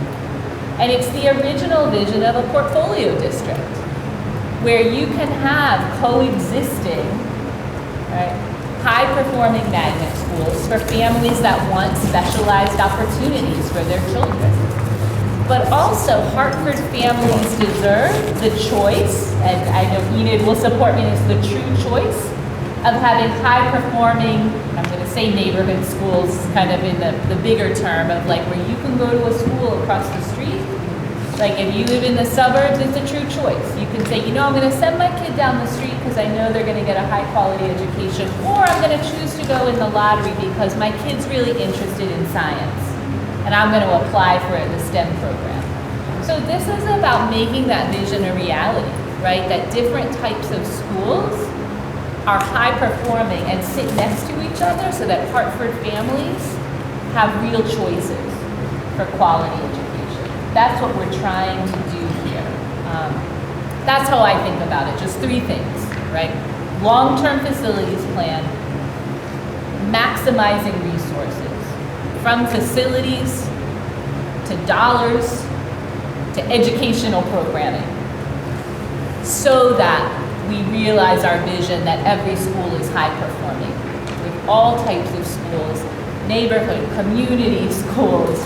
And it's the original vision of a portfolio district where you can have coexisting, right, high performing magnet schools for families that want specialized opportunities for their children. But also, Hartford families deserve the choice, and I know Enid will support me, it's the true choice of having high-performing, I'm going to say neighborhood schools, kind of in the bigger term of like where you can go to a school across the street Like if you live in the suburbs, it's a true choice. You can say, I'm going to send my kid down the street because I know they're going to get a high quality education, or I'm going to choose to go in the lottery because my kid's really interested in science and I'm going to apply for the STEM program. So this is about making that vision a reality, right? That different types of schools are high performing and sit next to each other so that Hartford families have real choices for quality education. That's what we're trying to do here. That's how I think about it, just 3 things, right? Long-term facilities plan, maximizing resources, from facilities to dollars to educational programming, so that we realize our vision that every school is high performing, with all types of schools, neighborhood, community schools,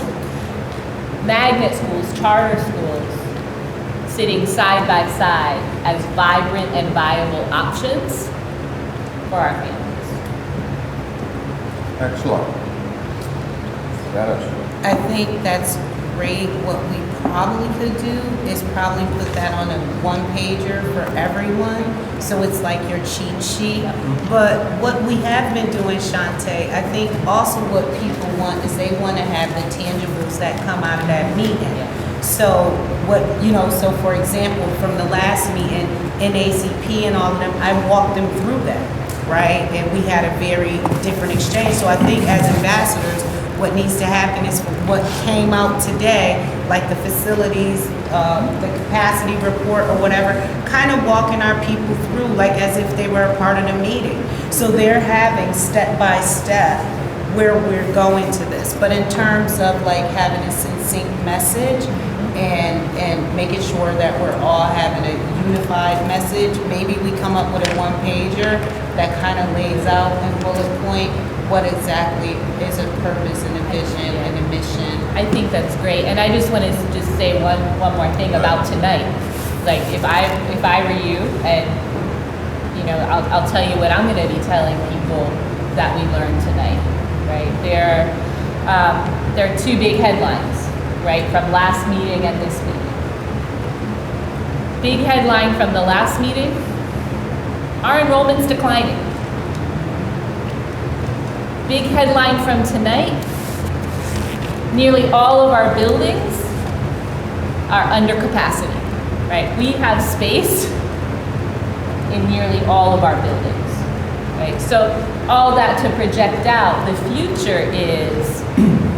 magnet schools, charter schools, sitting side by side as vibrant and viable options for our families. Excellent. I think that's great. What we probably could do is probably put that on a 1-pager for everyone, so it's like your cheat sheet. But what we have been doing, Shantae, I think also what people want is they want to have the tangibles that come out of that meeting. So so for example, from the last meeting, NACP and all of them, I walked them through that, right? And we had a very different exchange. So I think as ambassadors, what needs to happen is what came out today, like the facilities, the capacity report or whatever, kind of walking our people through like as if they were a part of the meeting. So they're having step by step where we're going to this. But in terms of like having a succinct message and making sure that we're all having a unified message, maybe we come up with a 1-pager that kind of lays out in bullet point what exactly is a purpose and a vision and a mission. I think that's great, and I just want to just say one more thing about tonight. Like if I were you, and I'll tell you what I'm going to be telling people that we learned tonight. Right? There are 2 big headlines, right, from last meeting and this meeting. Big headline from the last meeting: our enrollment's declining. Big headline from tonight: nearly all of our buildings are under capacity, right? We have space in nearly all of our buildings, right? So all that to project out, the future is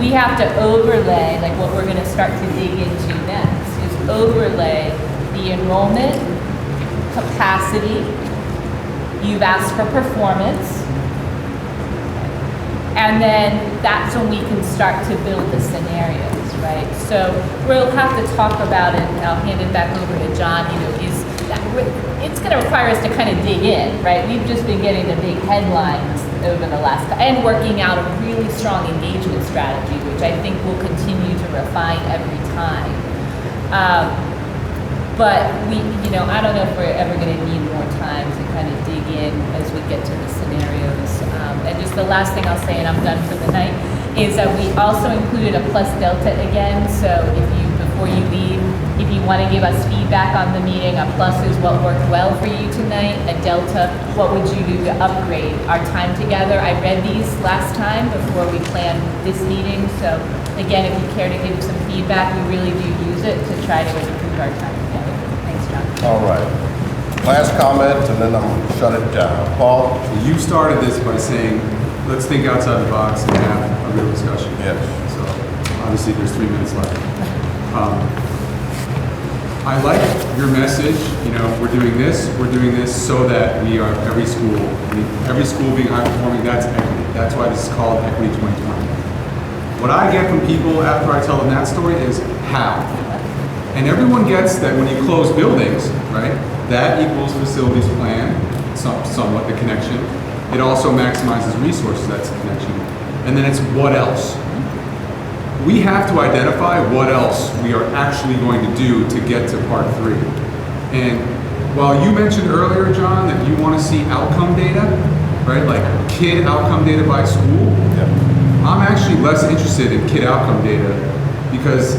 we have to overlay, like what we're gonna start to dig into next, is overlay the enrollment, capacity. You've asked for performance. And then that's when we can start to build the scenarios, right? So we'll have to talk about it, and I'll hand it back over to John. It's going to require us to kind of dig in, right? We've just been getting the big headlines over the last, and working out a really strong engagement strategy, which I think we'll continue to refine every time. But I don't know if we're ever going to need more time to kind of dig in as we get to the scenarios. And just the last thing I'll say, and I'm done for the night, is that we also included a plus delta again. So before you leave, if you want to give us feedback on the meeting, a plus is what worked well for you tonight. A delta, what would you do to upgrade our time together? I read these last time before we planned this meeting. So again, if you care to give some feedback, we really do use it to try to improve our time together. Thanks, John. All right. Last comment, and then I'm going to shut it down. Paul? So you started this by saying, let's think outside the box and have a real discussion. Yes. So obviously there's 3 minutes left. I like your message, we're doing this so that we are every school being high performing, that's equity. That's why this is called Equity 2020. What I get from people after I tell them that story is how. And everyone gets that when you close buildings, right, that equals facilities plan, somewhat the connection. It also maximizes resources, that's the connection. And then it's what else? We have to identify what else we are actually going to do to get to part 3. And while you mentioned earlier, John, that you want to see outcome data, right, like kid outcome data by school, I'm actually less interested in kid outcome data because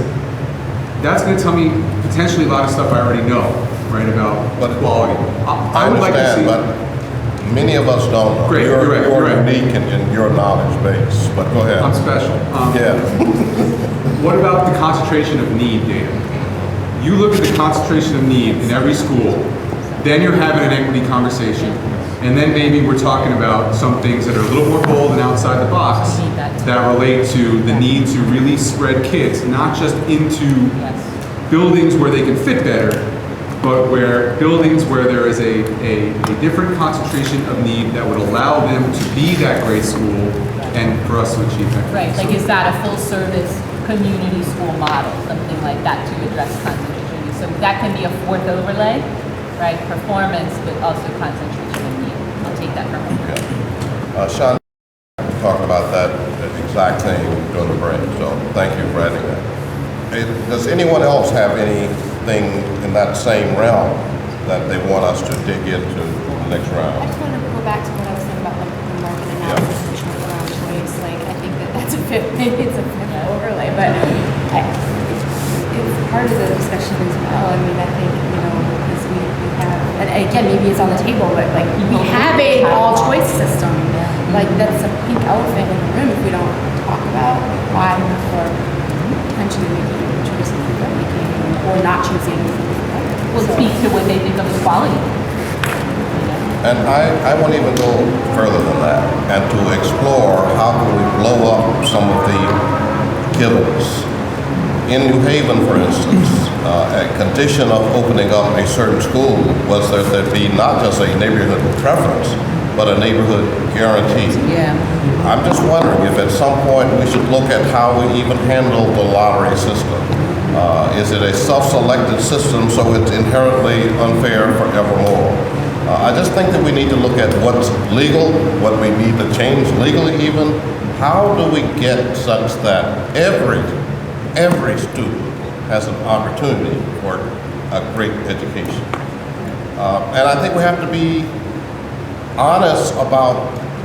that's going to tell me potentially a lot of stuff I already know, right, about quality. I would like to see. But many of us don't know. Great, You're right. unique in your knowledge base, but go ahead. I'm special. Yeah. What about the concentration of need data? You look at the concentration of need in every school, then you're having an equity conversation, and then maybe we're talking about some things that are a little more bold and outside the box that relate to the need to really spread kids, not just into buildings where they can fit better, but where buildings where there is a different concentration of need that would allow them to be that great school and for us to achieve that. Right, like is that a full service community school model, something like that to address concentration of need? So that can be a fourth overlay, right? Performance, but also concentration of need. I'll take that from you. Okay. Sean talked about that exact thing during the break, so thank you for adding that. Does anyone else have anything in that same realm that they want us to dig into the next round? I just wanted to go back to what I was saying about like the market analysis and choice around choice. Like I think that's a fifth, maybe it's a fifth overlay, but it's part of the discussion as well. I mean, I think, you know, because we have, and again, maybe it's on the table, but like we have a all choice system. Like that's a pink elephant in the room if we don't talk about why people are potentially making choices that they're making or not choosing. Will speak to what they think of as quality. And I want to even go further than that and to explore how can we blow up some of the givens. In New Haven, for instance, a condition of opening up a certain school was that there be not just a neighborhood preference, but a neighborhood guarantee. Yeah. I'm just wondering if at some point we should look at how we even handle the lottery system. Is it a self-selected system so it's inherently unfair forevermore? I just think that we need to look at what's legal, what we need to change legally even. How do we get such that every student has an opportunity for a great education? And I think we have to be honest about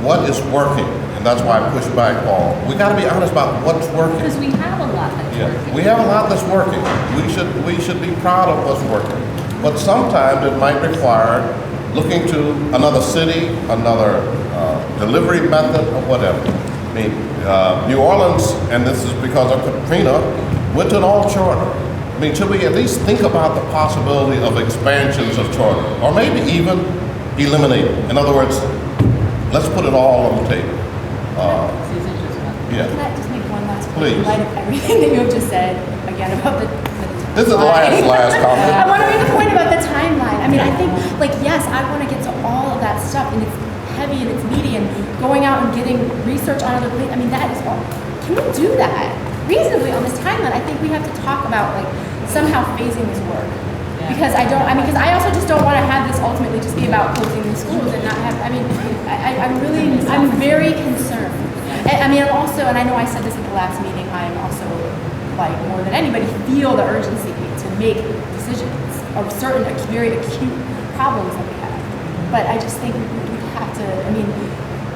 what is working. And that's why I push back, Paul. We got to be honest about what's working. Because we have a lot that's working. We have a lot that's working. We should be proud of what's working. But sometimes it might require looking to another city, another delivery method, or whatever. I mean, New Orleans, and this is because of Katrina, went to an all charter. I mean, should we at least think about the possibility of expansions of charter, or maybe even eliminate it? In other words, let's put it all on the table. Yeah. Can I just make one last point? Please. In light of everything that you have just said, again, about the This is the last comment. I want to make a point about the timeline. I mean, I think, like, yes, I want to get to all of that stuff, and it's heavy and it's meaty, and going out and getting research on other places. I mean, that is all. Can we do that reasonably on this timeline? I think we have to talk about, like, somehow phasing this work. Because because I also just don't want to have this ultimately just be about closing the schools and not have, I'm very concerned. And, I'm also, and I know I said this at the last meeting, I'm also, like, more than anybody, feel the urgency to make decisions of certain very acute problems that we have. But I just think we have to,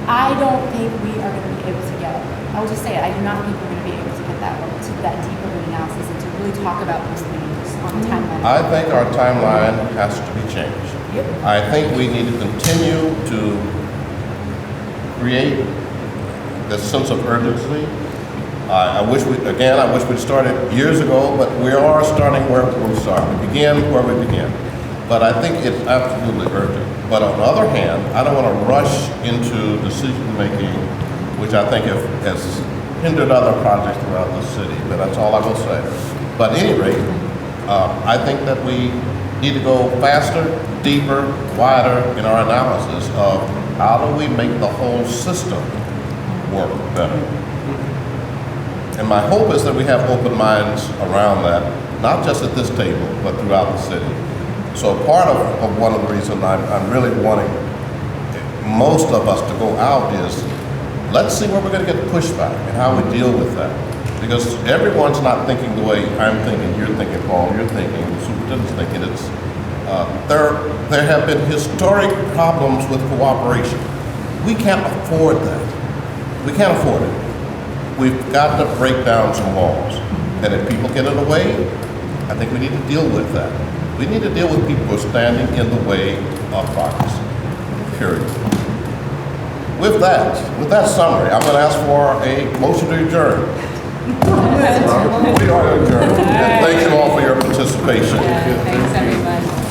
I don't think we are going to be able to get, I'll just say it, I do not think we're going to be able to get that deeper of an analysis and to really talk about those things on the timeline. I think our timeline has to be changed. Yep. I think we need to continue to create this sense of urgency. I wish we'd started years ago, but we are starting where we started. We began where we began. But I think it's absolutely urgent. But on the other hand, I don't want to rush into decision making, which I think has hindered other projects throughout the city. But that's all I will say. But at any rate, I think that we need to go faster, deeper, wider in our analysis of how do we make the whole system work better. And my hope is that we have open minds around that, not just at this table, but throughout the city. So part of one of the reasons I'm really wanting most of us to go out is, let's see where we're going to get pushback and how we deal with that. Because everyone's not thinking the way I'm thinking, you're thinking, Paul, you're thinking, the superintendent's thinking. There have been historic problems with cooperation. We can't afford that. We can't afford it. We've got to break down some walls. And if people get in the way, I think we need to deal with that. We need to deal with people who are standing in the way of progress, period. With that summary, I'm going to ask for a motion to adjourn. We are adjourned. And thank you all for your participation. Thanks, everybody.